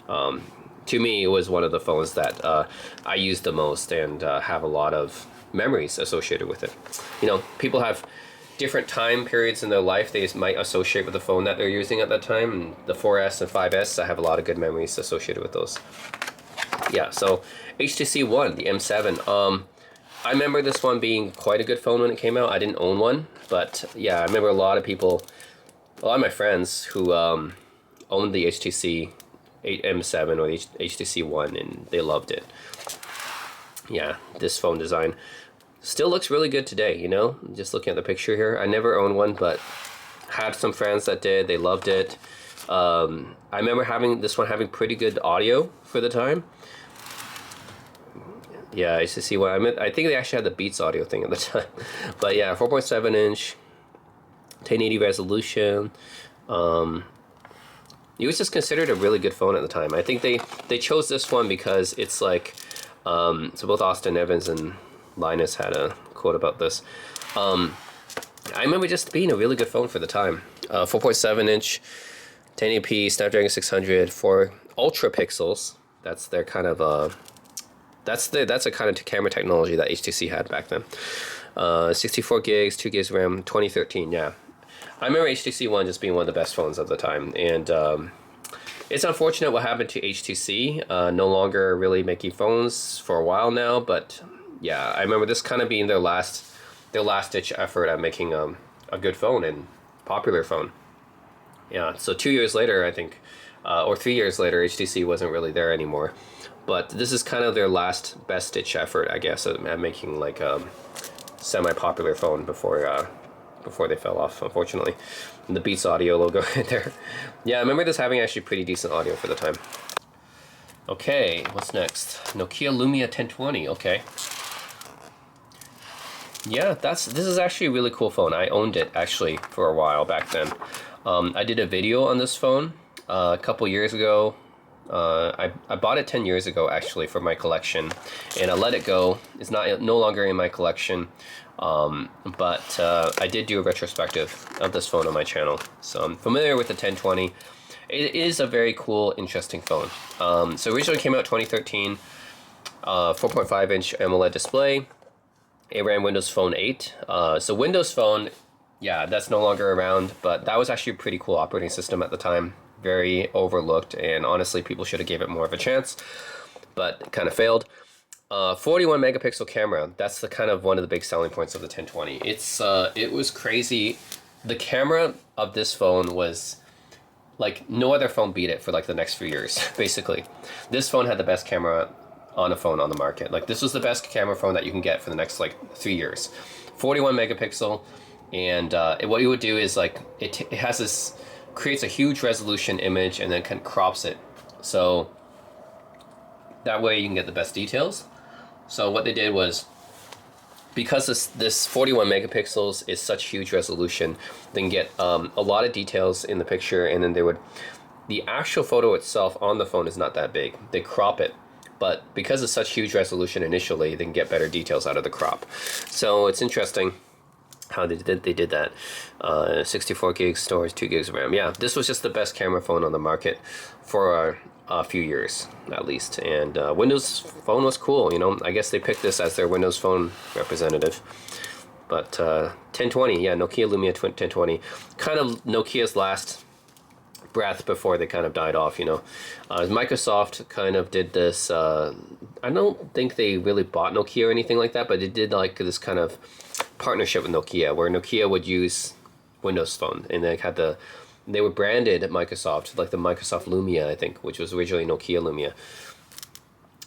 to me, it was one of the phones that I used the most and have a lot of memories associated with it. You know, people have different time periods in their life they might associate with the phone that they're using at that time, and the 4S and 5S, I have a lot of good memories associated with those. Yeah, so HTC One, the M7. I remember this one being quite a good phone when it came out. I didn't own one, but yeah, I remember a lot of people a lot of my friends who owned the HTC 8M7 or the HTC One, and they loved it. Yeah, this phone design still looks really good today, you know? Just looking at the picture here. I never owned one, but had some friends that did. They loved it. I remember having this one having pretty good audio for the time. Yeah, I used to see what I meant. I think they actually had the Beats audio thing at the time. But yeah, 4.7 inch, 1080 resolution. It was just considered a really good phone at the time. I think they chose this one because it's like, so both Austin Evans and Linus had a quote about this. I remember just being a really good phone for the time. 4.7 inch, 1080p, Snapdragon 600, 4 ultra pixels. That's their kind of that's a kind of camera technology that HTC had back then. 64 gigs, 2 gigs RAM, 2013. Yeah, I remember HTC One just being one of the best phones of the time, and it's unfortunate what happened to HTC. No longer really making phones for a while now, but yeah, I remember this kind of being their last ditch effort at making a good phone and popular phone. Yeah, so 2 years later, I think, or 3 years later, HTC wasn't really there anymore. But this is kind of their last best ditch effort, I guess, at making like a semi-popular phone before they fell off, unfortunately. And the Beats audio logo right there. Yeah, I remember this having actually pretty decent audio for the time. Okay, what's next? Nokia Lumia 1020. Okay. Yeah, this is actually a really cool phone. I owned it actually for a while back then. I did a video on this phone a couple years ago. I bought it 10 years ago actually for my collection, and I let it go. It's no longer in my collection, but I did do a retrospective of this phone on my channel, so I'm familiar with the 1020. It is a very cool, interesting phone. So originally came out 2013, 4.5 inch AMOLED display. It ran Windows Phone 8. So Windows Phone, yeah, that's no longer around, but that was actually a pretty cool operating system at the time. Very overlooked, and honestly people should have gave it more of a chance, but kind of failed. 41 megapixel camera, that's the kind of one of the big selling points of the 1020. It was crazy. The camera of this phone was like no other phone beat it for like the next few years. Basically, this phone had the best camera on a phone on the market. Like this was the best camera phone that you can get for the next like 3 years. 41 megapixel, and what you would do is like it has this, creates a huge resolution image and then kind of crops it, so that way you can get the best details. So what they did was, because this 41 megapixels is such huge resolution, they can get a lot of details in the picture, and then the actual photo itself on the phone is not that big. They crop it, but because it's such huge resolution initially, they can get better details out of the crop. So it's interesting how they did that. 64 gigs storage, 2 gigs of RAM. Yeah, this was just the best camera phone on the market for a few years at least. And Windows Phone was cool, you know. I guess they picked this as their Windows Phone representative. But 1020, yeah, Nokia Lumia 1020, kind of Nokia's last breath before they kind of died off, you know. Microsoft kind of did this, I don't think they really bought Nokia or anything like that, but they did like this kind of partnership with Nokia, where Nokia would use Windows Phone, and they were branded at Microsoft, like the Microsoft Lumia, I think, which was originally Nokia Lumia.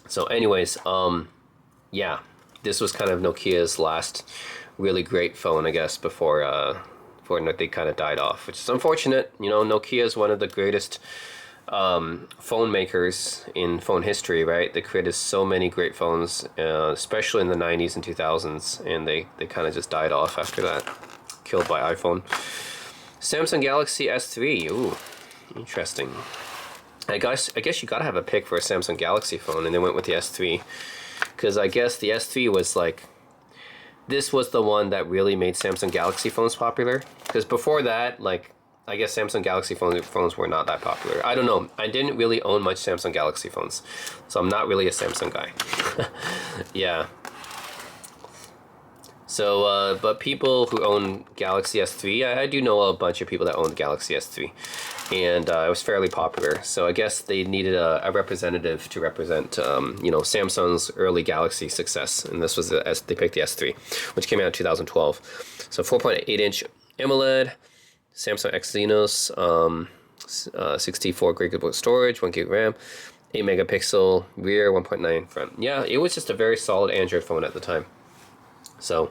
So anyways, yeah, this was kind of Nokia's last really great phone, I guess, before they kind of died off, which is unfortunate. You know, Nokia is one of the greatest phone makers in phone history, right? They created so many great phones, especially in the 90s and 2000s, and they kind of just died off after that, killed by iPhone. Samsung Galaxy S3, ooh, interesting. I guess you gotta have a pick for a Samsung Galaxy phone, and they went with the S3, because I guess the S3 was like, this was the one that really made Samsung Galaxy phones popular, because before that, like, I guess Samsung Galaxy phones were not that popular. I don't know. I didn't really own much Samsung Galaxy phones, so I'm not really a Samsung guy. Yeah. So, but people who own Galaxy S3, I do know a bunch of people that own the Galaxy S3, and it was fairly popular. So I guess they needed a representative to represent, you know, Samsung's early Galaxy success, and this was they picked the S3, which came out in 2012. So 4.8 inch AMOLED. Samsung Exynos, 64 gigabyte storage, 1 gig RAM, 8 megapixel rear, 1.9 front. Yeah, it was just a very solid Android phone at the time. So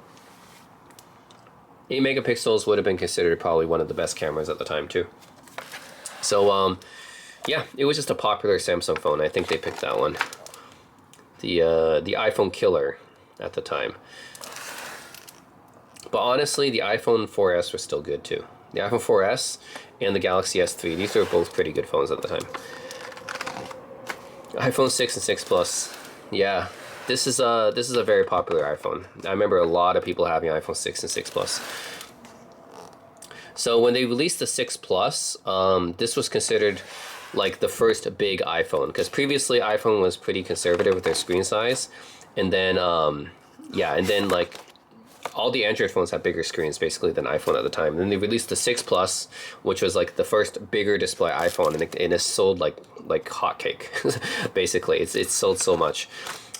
8 megapixels would have been considered probably one of the best cameras at the time too. So yeah, it was just a popular Samsung phone. I think they picked that one. The iPhone killer at the time. But honestly, the iPhone 4S was still good too. The iPhone 4S and the Galaxy S3, these were both pretty good phones at the time. iPhone 6 and 6 Plus, yeah, this is a very popular iPhone. I remember a lot of people having iPhone 6 and 6 Plus. So when they released the 6 Plus, this was considered like the first big iPhone, because previously iPhone was pretty conservative with their screen size, and then yeah, and then like all the Android phones had bigger screens basically than iPhone at the time. And then they released the 6 Plus, which was like the first bigger display iPhone, and it sold like hotcake. Basically, it's sold so much.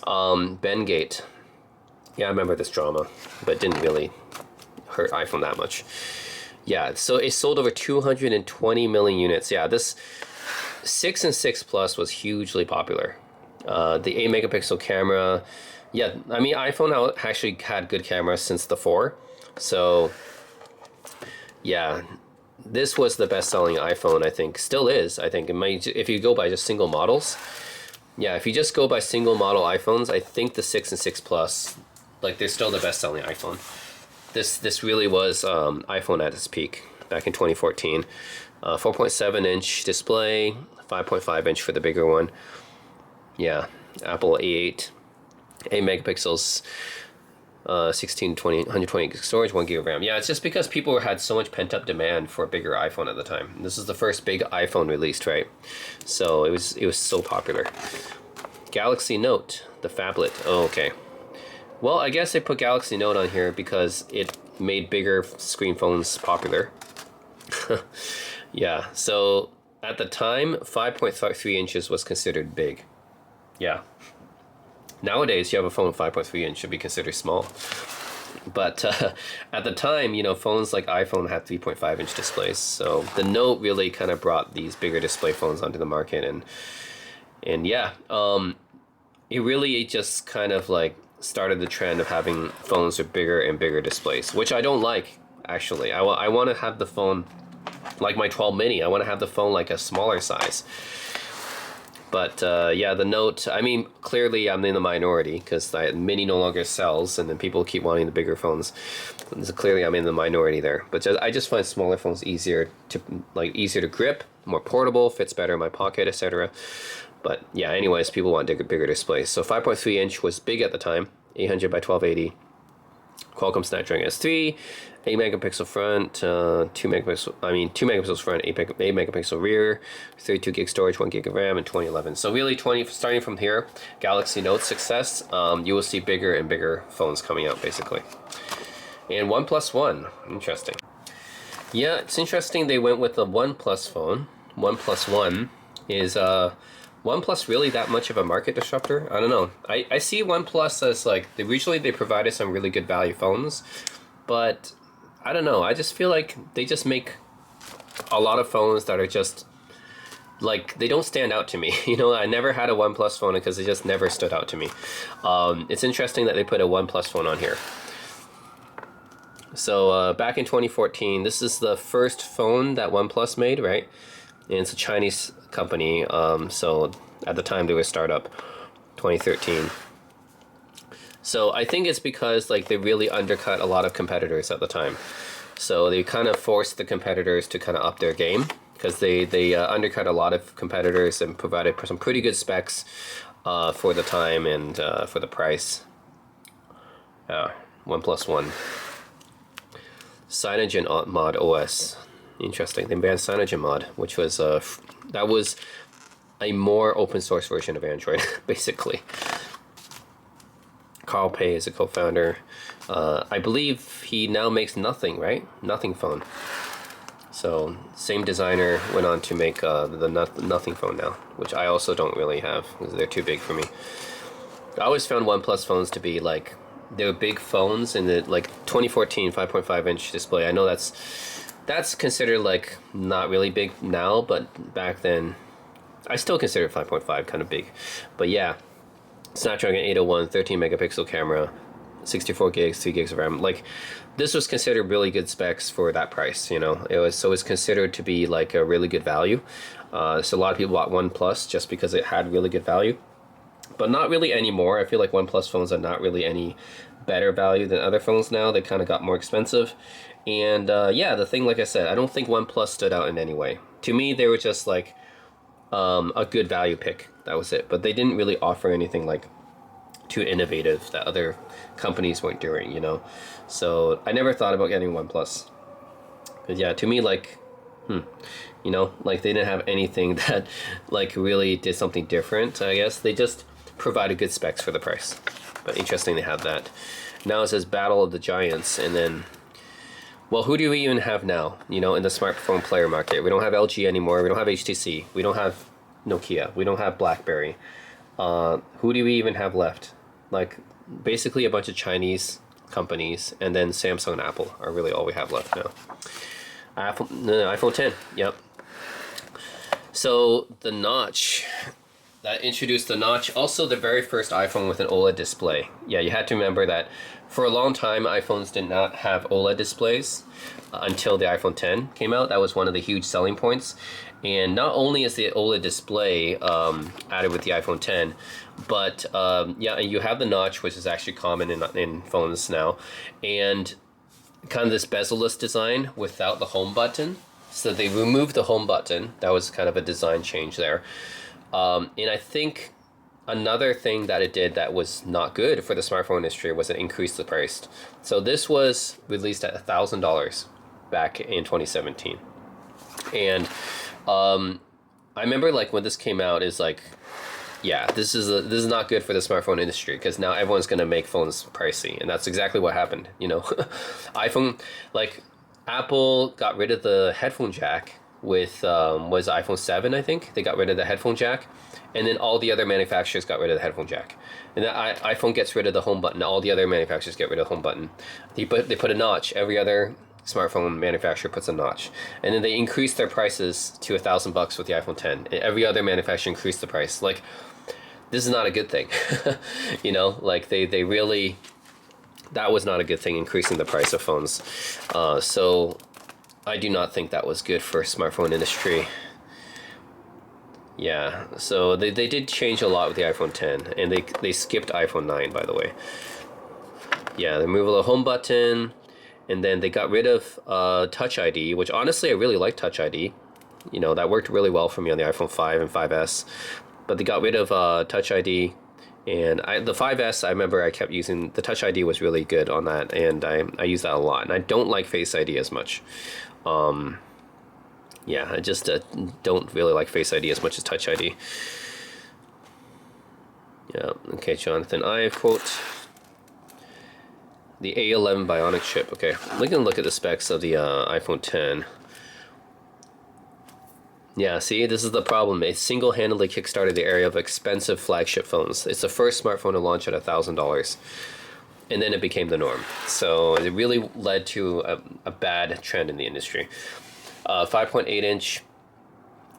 Bengate, yeah, I remember this drama, but it didn't really hurt iPhone that much. Yeah, so it sold over 220 million units. Yeah, this 6 and 6 Plus was hugely popular. The 8 megapixel camera. Yeah, I mean, iPhone actually had good cameras since the 4. So, yeah, this was the best-selling iPhone, I think. Still is, I think. If you go by just single models. Yeah, if you just go by single model iPhones, I think the 6 and 6 Plus, like, they're still the best-selling iPhone. This really was iPhone at its peak back in 2014. 4.7-inch display, 5.5-inch for the bigger one. Yeah, Apple A8. 8 megapixels, 120 gig storage, 1 gig of RAM. Yeah, it's just because people had so much pent-up demand for a bigger iPhone at the time. This is the first big iPhone released, right? So it was so popular. Galaxy Note, the phablet. Oh, okay. Well, I guess they put Galaxy Note on here because it made bigger screen phones popular. Yeah, so at the time, 5.3 inches was considered big. Yeah. Nowadays, you have a phone 5.3 inch should be considered small. But at the time, you know, phones like iPhone had 3.5 inch displays. So the Note really kind of brought these bigger display phones onto the market. And yeah, it really just kind of like started the trend of having phones with bigger and bigger displays, which I don't like, actually. I want to have the phone like my 12 mini. I want to have the phone like a smaller size. But yeah, the Note, I mean, clearly I'm in the minority because the Mini no longer sells, and then people keep wanting the bigger phones. So clearly I'm in the minority there. But I just find smaller phones easier to grip, more portable, fits better in my pocket, etc. But yeah, anyways, people want bigger displays. So 5.3 inch was big at the time, 800 by 1280. Qualcomm Snapdragon S3, 8 megapixel front, 2 megapixels front, 8 megapixel rear, 32 gig storage, 1 gig of RAM, and 2011. So really, starting from here, Galaxy Note success, you will see bigger and bigger phones coming out, basically. And OnePlus One, interesting. Yeah, it's interesting they went with the OnePlus phone. OnePlus One is OnePlus really that much of a market disruptor? I don't know. I see OnePlus as like they provided some really good value phones, but I don't know. I just feel like they just make a lot of phones that are just like they don't stand out to me. You know, I never had a OnePlus phone because it just never stood out to me. It's interesting that they put a OnePlus phone on here. So back in 2014, this is the first phone that OnePlus made, right? And it's a Chinese company, so at the time they were a startup, 2013. So I think it's because like they really undercut a lot of competitors at the time. So they kind of forced the competitors to kind of up their game because they undercut a lot of competitors and provided some pretty good specs for the time and for the price. OnePlus One. Cyanogen Mod OS. Interesting. They banned CyanogenMod, which was that was a more open source version of Android, basically. Carl Pei is a co-founder. I believe he now makes Nothing, right? Nothing phone. So same designer went on to make the Nothing phone now, which I also don't really have because they're too big for me. I always found OnePlus phones to be like they're big phones, and the like 2014 5.5 inch display. I know that's That's considered like not really big now, but back then I still consider 5.5 kind of big. But yeah, Snapdragon 801, 13 megapixel camera, 64 gigs, 3 gigs of RAM. Like, this was considered really good specs for that price, you know. It's considered to be like a really good value. So a lot of people bought OnePlus just because it had really good value, but not really anymore. I feel like OnePlus phones are not really any better value than other phones now. They kind of got more expensive. And yeah, the thing, like I said, I don't think OnePlus stood out in any way. To me, they were just like a good value pick. That was it. But they didn't really offer anything like too innovative that other companies weren't doing, you know. So I never thought about getting OnePlus. Because yeah, to me, like, you know, like they didn't have anything that like really did something different. I guess they just provided good specs for the price. But interesting they had that. Now it says Battle of the Giants, and then, well, who do we even have now, you know, in the smartphone player market? We don't have LG anymore. We don't have HTC. We don't have Nokia. We don't have BlackBerry. Who do we even have left? Like, basically a bunch of Chinese companies, and then Samsung and Apple are really all we have left now. iPhone 10, yep. So the notch, that introduced the notch. Also, the very first iPhone with an OLED display. Yeah, you had to remember that for a long time, iPhones did not have OLED displays until the iPhone 10 came out. That was one of the huge selling points. And not only is the OLED display added with the iPhone 10, but yeah, you have the notch, which is actually common in phones now, and kind of this bezel-less design without the home button. So they removed the home button. That was kind of a design change there. And I think another thing that it did that was not good for the smartphone industry was it increased the price. So this was released at $1,000 back in 2017. And I remember like when this came out, is like, yeah, this is not good for the smartphone industry, because now everyone's gonna make phones pricey, and that's exactly what happened. You know, iPhone, like Apple got rid of the headphone jack with was iPhone 7, I think. They got rid of the headphone jack, and then all the other manufacturers got rid of the headphone jack. And then iPhone gets rid of the home button. All the other manufacturers get rid of the home button. They put a notch. Every other smartphone manufacturer puts a notch, and then they increased their prices to $1,000 with the iPhone 10. And every other manufacturer increased the price. Like, this is not a good thing. You know, like they really, that was not a good thing, increasing the price of phones. So I do not think that was good for smartphone industry. Yeah, so they did change a lot with the iPhone 10, and they skipped iPhone 9, by the way. Yeah, the removal of the home button. And then they got rid of Touch ID, which honestly I really like Touch ID. You know, that worked really well for me on the iPhone 5 and 5S. But they got rid of Touch ID. And the 5S, I remember I kept using, the Touch ID was really good on that. And I use that a lot. And I don't like Face ID as much. Yeah, I just don't really like Face ID as much as Touch ID. Yeah, okay, Jonathan Ive quote. The A11 Bionic chip. Okay, we can look at the specs of the iPhone 10. Yeah, see, this is the problem. It single-handedly kickstarted the area of expensive flagship phones. It's the first smartphone to launch at $1,000, and then it became the norm. So it really led to a bad trend in the industry. 5.8-inch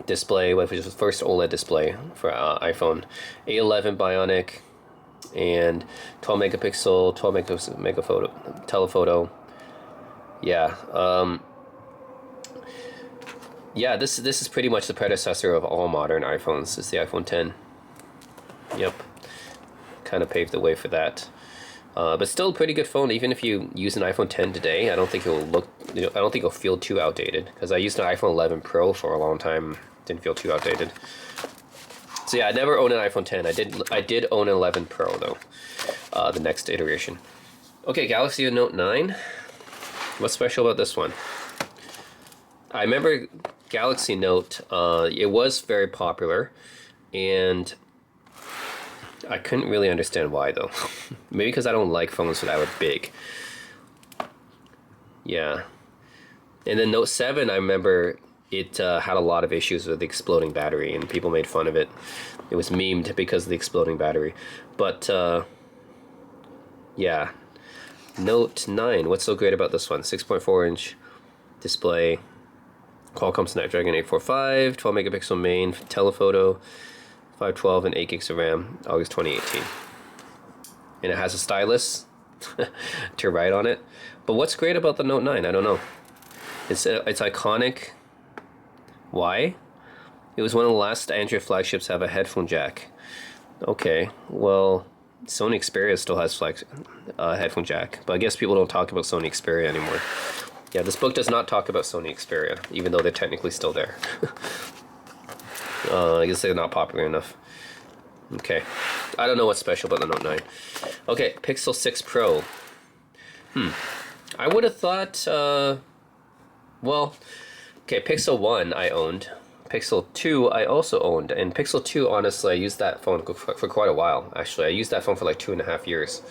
display, which is the first OLED display for iPhone. A11 Bionic. And 12 megapixel, 12 megaphoto telephoto. Yeah, yeah. This is pretty much the predecessor of all modern iPhones. It's the iPhone 10. Yep, kind of paved the way for that. But still a pretty good phone. Even if you use an iPhone 10 today, I don't think it will look. You know, I don't think it'll feel too outdated, because I used an iPhone 11 Pro for a long time. Didn't feel too outdated. So yeah, I never owned an iPhone 10. I did own an 11 Pro though, the next iteration. Okay, Galaxy Note 9. What's special about this one? I remember Galaxy Note. It was very popular, and I couldn't really understand why though. Maybe because I don't like phones that are big. Yeah, and then Note 7. I remember it had a lot of issues with the exploding battery, and people made fun of it. It was memed because of the exploding battery. But yeah, Note 9. What's so great about this one? 6.4-inch display, Qualcomm Snapdragon 845, 12 megapixel main, telephoto, 512 and 8 gigs of RAM, August 2018. And it has a stylus to write on it. But what's great about the Note 9? I don't know. It's iconic. Why? It was one of the last Android flagships to have a headphone jack. Okay, well, Sony Xperia still has headphone jack, but I guess people don't talk about Sony Xperia anymore. Yeah, this book does not talk about Sony Xperia, even though they're technically still there. I guess they're not popular enough. Okay, I don't know what's special about the Note 9. Okay, Pixel 6 Pro. I would have thought, well, okay, Pixel 1 I owned. Pixel 2 I also owned, and Pixel 2, honestly, I used that phone for quite a while. Actually, I used that phone for like 2.5 years.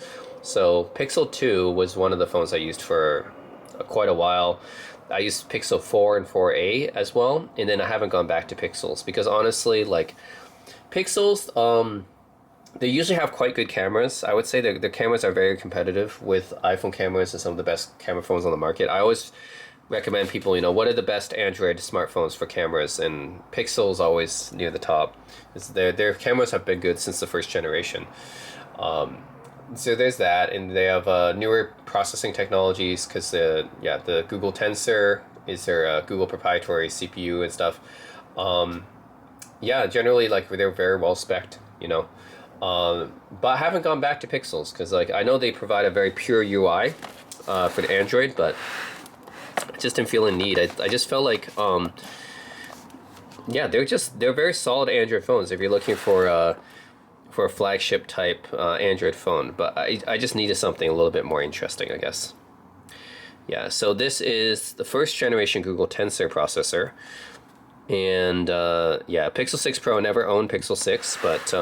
So Pixel 2 was one of the phones I used for quite a while. I used Pixel 4 and 4a as well, and then I haven't gone back to Pixels because honestly, like Pixels, they usually have quite good cameras. I would say the cameras are very competitive with iPhone cameras and some of the best camera phones on the market. I always recommend people, what are the best Android smartphones for cameras, and Pixel's always near the top. Their cameras have been good since the first generation. So there's that, and they have newer processing technologies because the Google Tensor is their Google proprietary CPU and stuff. Generally like they're very well spec'd, but I haven't gone back to Pixels because like I know they provide a very pure UI for the Android, but I just didn't feel a need. I just felt like they're very solid Android phones if you're looking for a flagship type Android phone, but I just needed something a little bit more interesting, I guess. Yeah, so this is the first generation Google Tensor processor, and Pixel 6 Pro. Never owned Pixel 6, but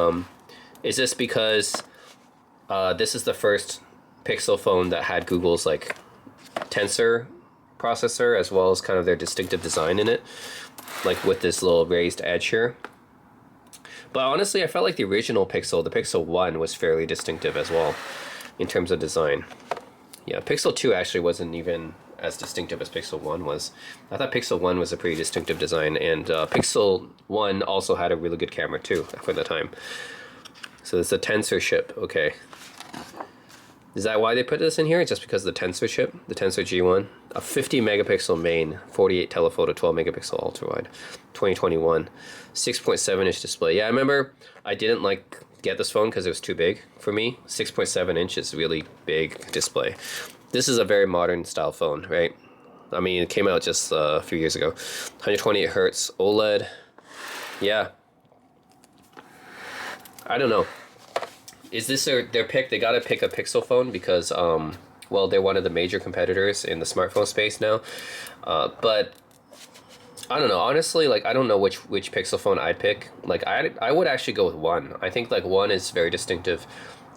is this because this is the first Pixel phone that had Google's like Tensor processor as well as kind of their distinctive design in it, like with this little raised edge here. But honestly, I felt like the original Pixel, the Pixel 1, was fairly distinctive as well in terms of design. Yeah, Pixel 2 actually wasn't even as distinctive as Pixel 1 was. I thought Pixel 1 was a pretty distinctive design, and Pixel 1 also had a really good camera too for the time. So it's a Tensor chip, okay. Is that why they put this in here? Just because of the Tensor chip, the Tensor G1? A 50 megapixel main, 48 telephoto, 12 megapixel ultra wide, 2021, 6.7 inch display. Yeah, I remember I didn't get this phone because it was too big for me. 6.7 inch is really big display. This is a very modern style phone, right? I mean, it came out just a few years ago. 128 hertz OLED. Yeah. I don't know. Is this their pick? They gotta pick a Pixel phone because, they're one of the major competitors in the smartphone space now. But I don't know. Honestly, I don't know which Pixel phone I'd pick. I would actually go with One. I think One is very distinctive,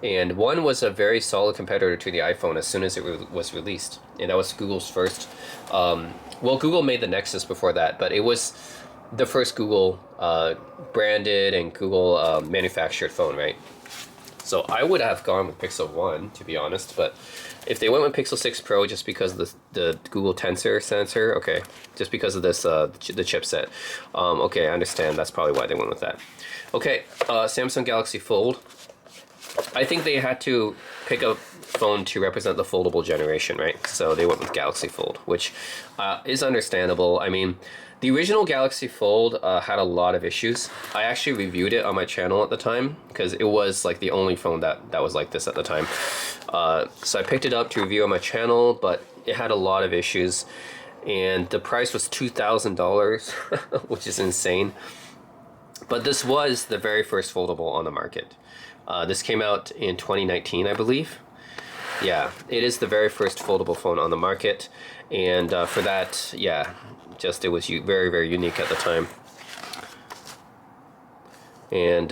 and One was a very solid competitor to the iPhone as soon as it was released, and that was Google's first. Google made the Nexus before that, but it was the first Google branded and Google manufactured phone, right? So I would have gone with Pixel 1, to be honest, but if they went with Pixel 6 Pro just because of the Google Tensor sensor, okay, just because of this, the chipset, okay, I understand, that's probably why they went with that. Okay, Samsung Galaxy Fold. I think they had to pick a phone to represent the foldable generation, right? So they went with Galaxy Fold, which is understandable. I mean, the original Galaxy Fold had a lot of issues. I actually reviewed it on my channel at the time because it was the only phone that was like this at the time. So I picked it up to review on my channel, but it had a lot of issues, and the price was $2,000, which is insane. But this was the very first foldable on the market. This came out in 2019, I believe. Yeah, it is the very first foldable phone on the market, and for that, yeah, it was very, very unique at the time. And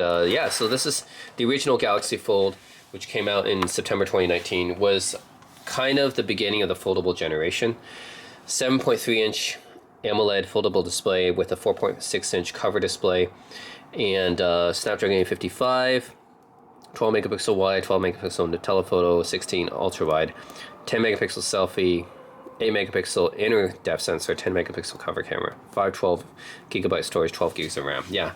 so this is the original Galaxy Fold, which came out in September 2019, was kind of the beginning of the foldable generation. 7.3 inch AMOLED foldable display with a 4.6 inch cover display, and Snapdragon 855, 12 megapixel wide, 12 megapixel telephoto, 16 ultra wide, 10 megapixel selfie, 8 megapixel inner depth sensor, 10 megapixel cover camera, 512 gigabyte storage, 12 gigs of RAM. Yeah.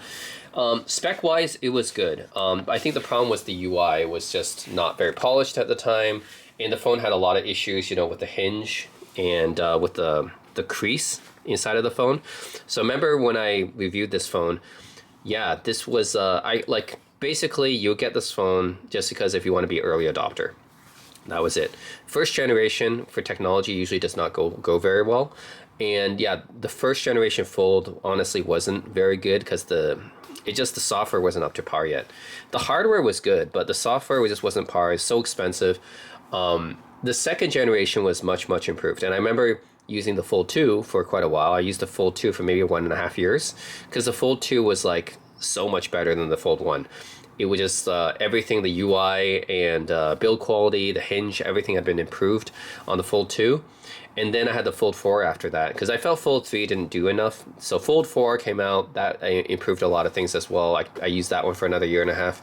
Spec wise, it was good. I think the problem was the UI was just not very polished at the time, and the phone had a lot of issues, you know, with the hinge and with the crease inside of the phone. So remember when I reviewed this phone, yeah, this was I like basically you get this phone just because if you want to be an early adopter. That was it. First generation for technology usually does not go very well. And yeah, the first generation Fold honestly wasn't very good because the software wasn't up to par yet. The hardware was good, but the software just wasn't par. It's so expensive. The second generation was much improved. And I remember using the Fold 2 for quite a while. I used the Fold 2 for maybe 1.5 years because the Fold 2 was like so much better than the Fold 1. It was just everything, the UI and build quality, the hinge, everything had been improved on the Fold 2. And then I had the Fold 4 after that because I felt Fold 3 didn't do enough. So Fold 4 came out, that improved a lot of things as well. I used that one for another 1.5 years.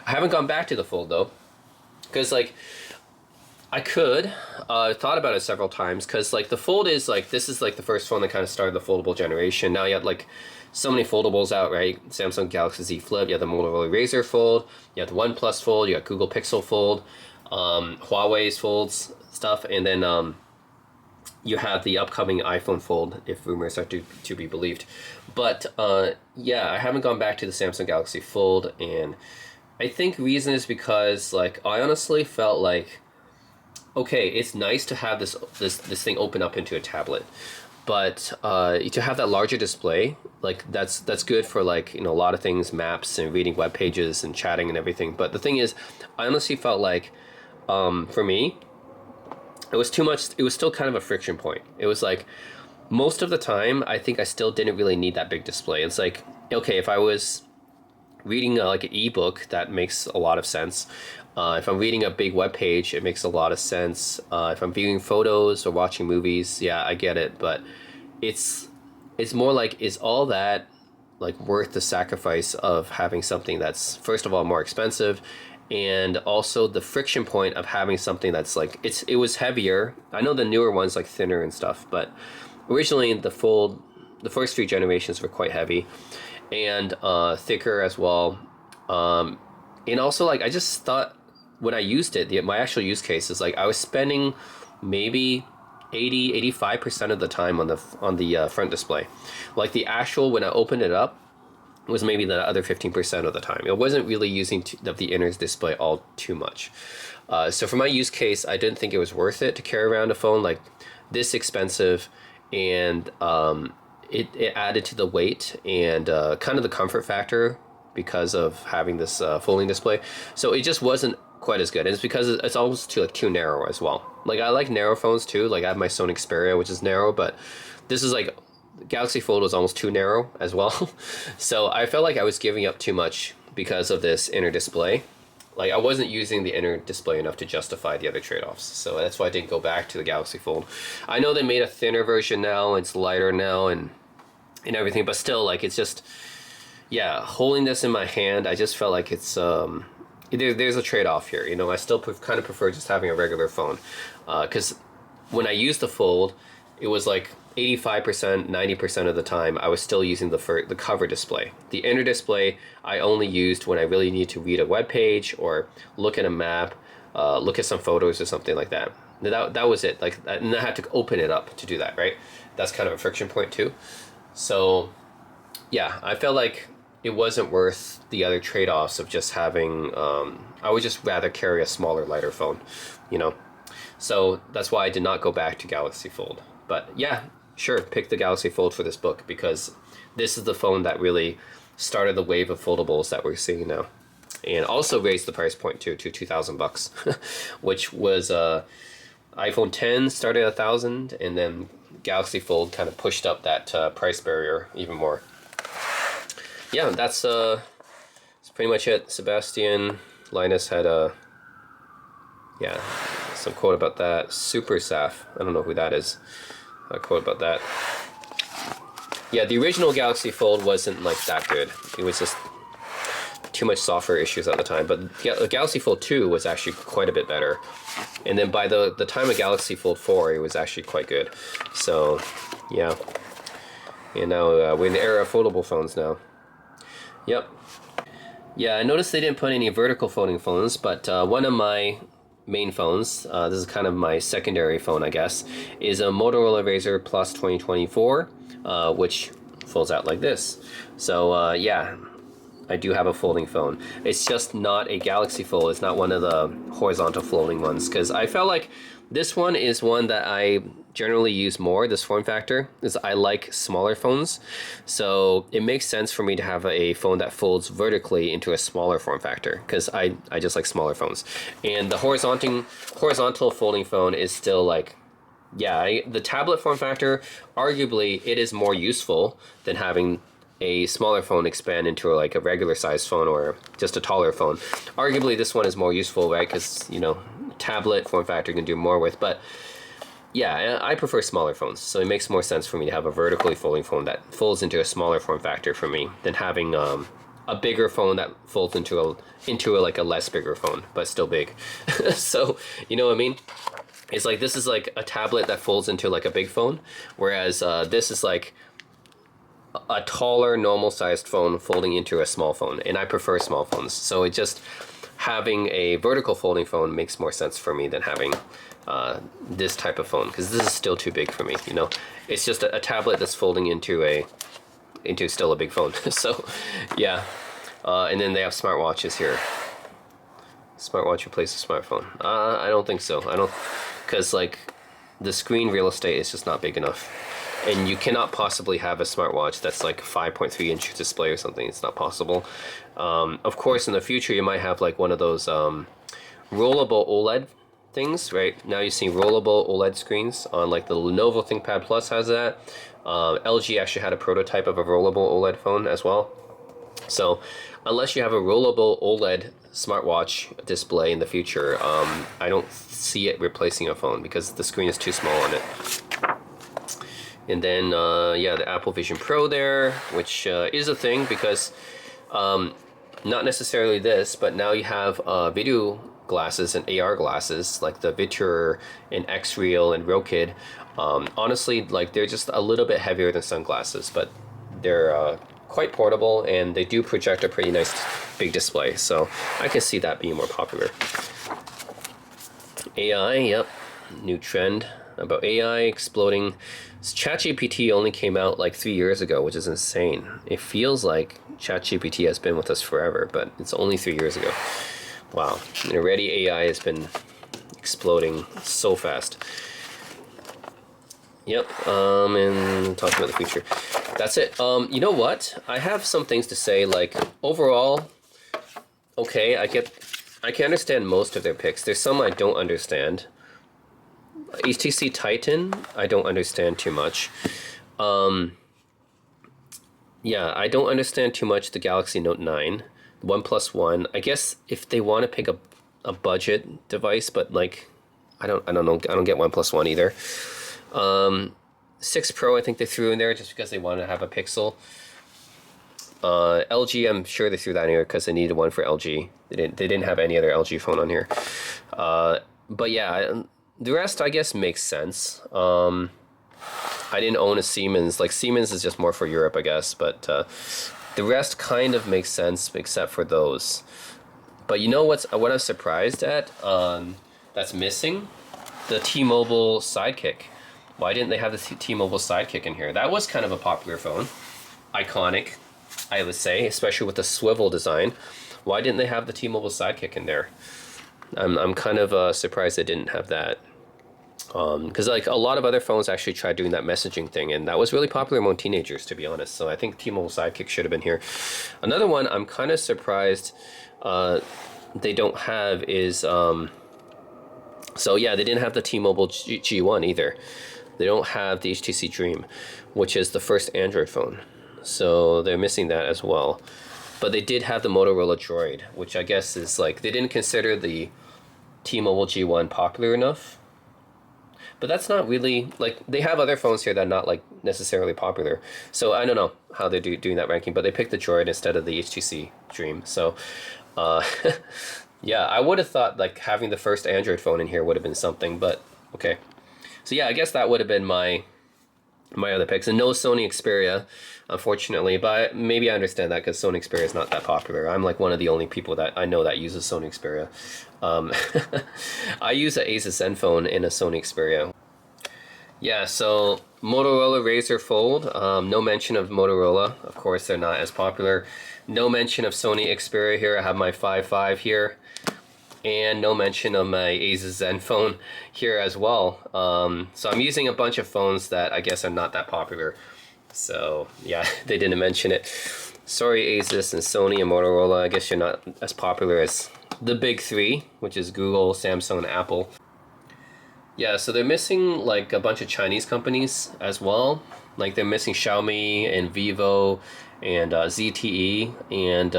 I haven't gone back to the Fold though because like I could, thought about it several times because like the Fold is like, this is like the first phone that kind of started the foldable generation. Now you have like so many foldables out, right? Samsung Galaxy Z Flip, you have the Motorola Razr Fold, you have the OnePlus Fold, you have Google Pixel Fold, Huawei's Folds stuff, and then you have the upcoming iPhone Fold, if rumors are to be believed. But yeah, I haven't gone back to the Samsung Galaxy Fold, and I think reason is because like I honestly felt like, okay, it's nice to have this thing open up into a tablet. But to have that larger display, like that's good for like, you know, a lot of things, maps and reading web pages and chatting and everything. But the thing is, I honestly felt like for me, it was too much. It was still kind of a friction point. It was like most of the time, I think I still didn't really need that big display. It's like, okay, if I was reading like an ebook, that makes a lot of sense. If I'm reading a big web page, it makes a lot of sense. If I'm viewing photos or watching movies, yeah, I get it. But it's more like, is all that like worth the sacrifice of having something that's first of all more expensive, and also the friction point of having something that's like it was heavier. I know the newer ones like thinner and stuff, but originally the Fold, the first 3 generations were quite heavy and thicker as well. And also like I just thought when I used it, my actual use case is like I was spending maybe 85% of the time on the front display. Like the actual, when I opened it up, was maybe the other 15% of the time. It wasn't really using the inner display all too much. So for my use case, I didn't think it was worth it to carry around a phone like this expensive, and it added to the weight and kind of the comfort factor because of having this folding display. So it just wasn't quite as good, and it's because it's almost too narrow as well. Like I like narrow phones too. Like I have my Sony Xperia, which is narrow, but this is like Galaxy Fold was almost too narrow as well. So I felt like I was giving up too much because of this inner display. Like I wasn't using the inner display enough to justify the other trade-offs. So that's why I didn't go back to the Galaxy Fold. I know they made a thinner version now, it's lighter now and everything, but still like it's just, yeah, holding this in my hand, I just felt like it's there's a trade-off here. You know, I still kind of prefer just having a regular phone, because when I used the Fold, it was like 85%, 90% of the time I was still using the cover display. The inner display I only used when I really need to read a web page or look at a map, look at some photos or something like that. That was it. Like, and I had to open it up to do that, right? That's kind of a friction point too. So yeah, I felt like it wasn't worth the other trade-offs of just having, I would just rather carry a smaller, lighter phone, you know? So that's why I did not go back to Galaxy Fold. But yeah, sure, pick the Galaxy Fold for this book because this is the phone that really started the wave of foldables that we're seeing now. And also raised the price point too to $2,000, which was iPhone 10 started at $1,000, and then Galaxy Fold kind of pushed up that price barrier even more. Yeah, that's pretty much it. Sebastian Linus had some quote about that. Super Saf, I don't know who that is. A quote about that. Yeah, the original Galaxy Fold wasn't like that good. It was just too much software issues at the time. But the Galaxy Fold 2 was actually quite a bit better. And then by the time of Galaxy Fold 4, it was actually quite good. So, yeah. And now we're in the era of foldable phones now. Yep. Yeah, I noticed they didn't put any vertical folding phones, but one of my main phones, this is kind of my secondary phone, I guess, is a Motorola Razr Plus 2024, which folds out like this. So yeah, I do have a folding phone. It's just not a Galaxy Fold. It's not one of the horizontal folding ones, because I felt like this one is one that I generally use more, this form factor, is I like smaller phones. So it makes sense for me to have a phone that folds vertically into a smaller form factor, because I just like smaller phones. And the horizontal folding phone is still like, yeah, the tablet form factor, arguably it is more useful than having a smaller phone expand into like a regular sized phone or just a taller phone. Arguably this one is more useful, right? Because, you know, tablet form factor can do more with, but yeah, I prefer smaller phones, so it makes more sense for me to have a vertically folding phone that folds into a smaller form factor for me than having a bigger phone that folds into a like a less bigger phone, but still big. So, you know what I mean? It's like this is like a tablet that folds into like a big phone, whereas this is like a taller, normal-sized phone folding into a small phone, and I prefer small phones. So it just having a vertical folding phone makes more sense for me than having this type of phone, because this is still too big for me. You know, it's just a tablet that's folding into still a big phone. So yeah, and then they have smartwatches here. Smartwatch replaces smartphone. I don't think so. I don't, because like the screen real estate is just not big enough. And you cannot possibly have a smartwatch that's like 5.3-inch display or something. It's not possible. Of course, in the future, you might have like one of those rollable OLED things, right? Now you see rollable OLED screens on like the Lenovo ThinkPad Plus has that. LG actually had a prototype of a rollable OLED phone as well. So unless you have a rollable OLED smartwatch display in the future, I don't see it replacing a phone because the screen is too small on it. And then, yeah, the Apple Vision Pro there, which is a thing because not necessarily this, but now you have video glasses and AR glasses like the Vitur and X-Real and Rokid. Honestly, like they're just a little bit heavier than sunglasses, but they're quite portable and they do project a pretty nice big display. So I can see that being more popular. AI, yep, new trend about AI exploding. ChatGPT only came out like 3 years ago, which is insane. It feels like ChatGPT has been with us forever, but it's only 3 years ago. Wow. And already AI has been exploding so fast. Yep. And talking about the future. That's it. You know what? I have some things to say. Like overall, okay, I can understand most of their picks. There's some I don't understand. HTC Titan, I don't understand too much. Yeah, I don't understand too much the Galaxy Note 9. OnePlus One. I guess if they want to pick a budget device, but like I don't know. I don't get OnePlus One either. 6 Pro, I think they threw in there just because they wanted to have a Pixel. LG, I'm sure they threw that in here because they needed one for LG. They didn't have any other LG phone on here. But yeah, the rest I guess makes sense. I didn't own a Siemens. Like Siemens is just more for Europe, I guess. But the rest kind of makes sense except for those. But you know what I'm surprised at? That's missing? The T-Mobile Sidekick. Why didn't they have the T-Mobile Sidekick in here? That was kind of a popular phone. Iconic, I would say, especially with the swivel design. Why didn't they have the T-Mobile Sidekick in there? I'm kind of surprised they didn't have that. Because like a lot of other phones actually tried doing that messaging thing, and that was really popular among teenagers, to be honest. So I think T-Mobile Sidekick should have been here. Another one I'm kind of surprised they don't have is so yeah, they didn't have the T-Mobile G1 either. They don't have the HTC Dream, which is the first Android phone. So they're missing that as well. But they did have the Motorola Droid, which I guess is like, they didn't consider the T-Mobile G1 popular enough. but that's not really like they have other phones here that are not like necessarily popular. So I don't know how they're doing that ranking, but they picked the Droid instead of the HTC Dream. So, uh, yeah, I would have thought like having the first Android phone in here would have been something, but okay. So yeah, I guess that would have been my other picks, and no Sony Xperia, unfortunately. But maybe I understand that because Sony Xperia is not that popular. I'm like one of the only people that I know that uses Sony Xperia. I use an Asus Zenfone in a Sony Xperia. Yeah, so Motorola Razr Fold. No mention of Motorola. Of course, they're not as popular. No mention of Sony Xperia here. I have my 5.5 here. And no mention of my Asus Zenfone here as well. So I'm using a bunch of phones that I guess are not that popular. So yeah, they didn't mention it. Sorry Asus and Sony and Motorola, I guess you're not as popular as the big three, which is Google, Samsung, and Apple. Yeah, so they're missing like a bunch of Chinese companies as well. Like they're missing Xiaomi and Vivo and ZTE and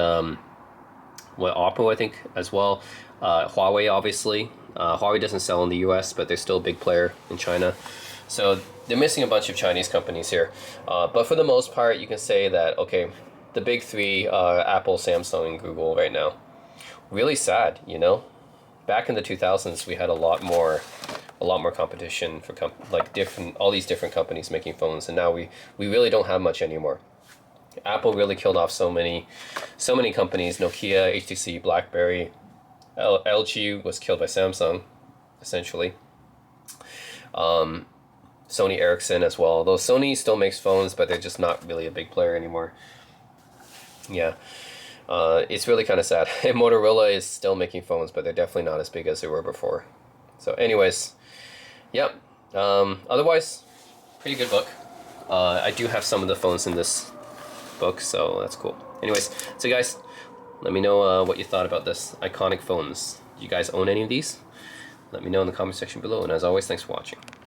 Oppo I think as well. Huawei obviously. Huawei doesn't sell in the US, but they're still a big player in China. So they're missing a bunch of Chinese companies here. But for the most part, you can say that, okay, the big three are Apple, Samsung, and Google right now. Really sad, you know? Back in the 2000s, we had a lot more competition for all these different companies making phones, and now we really don't have much anymore. Apple really killed off so many companies, Nokia, HTC, BlackBerry. LG was killed by Samsung, essentially. Sony Ericsson as well. Though Sony still makes phones, but they're just not really a big player anymore. Yeah, it's really kind of sad. And Motorola is still making phones, but they're definitely not as big as they were before. So anyways, yep. Otherwise, pretty good book. I do have some of the phones in this book, so that's cool. Anyways, so guys, let me know what you thought about this iconic phones. Do you guys own any of these? Let me know in the comment section below, and as always, thanks for watching.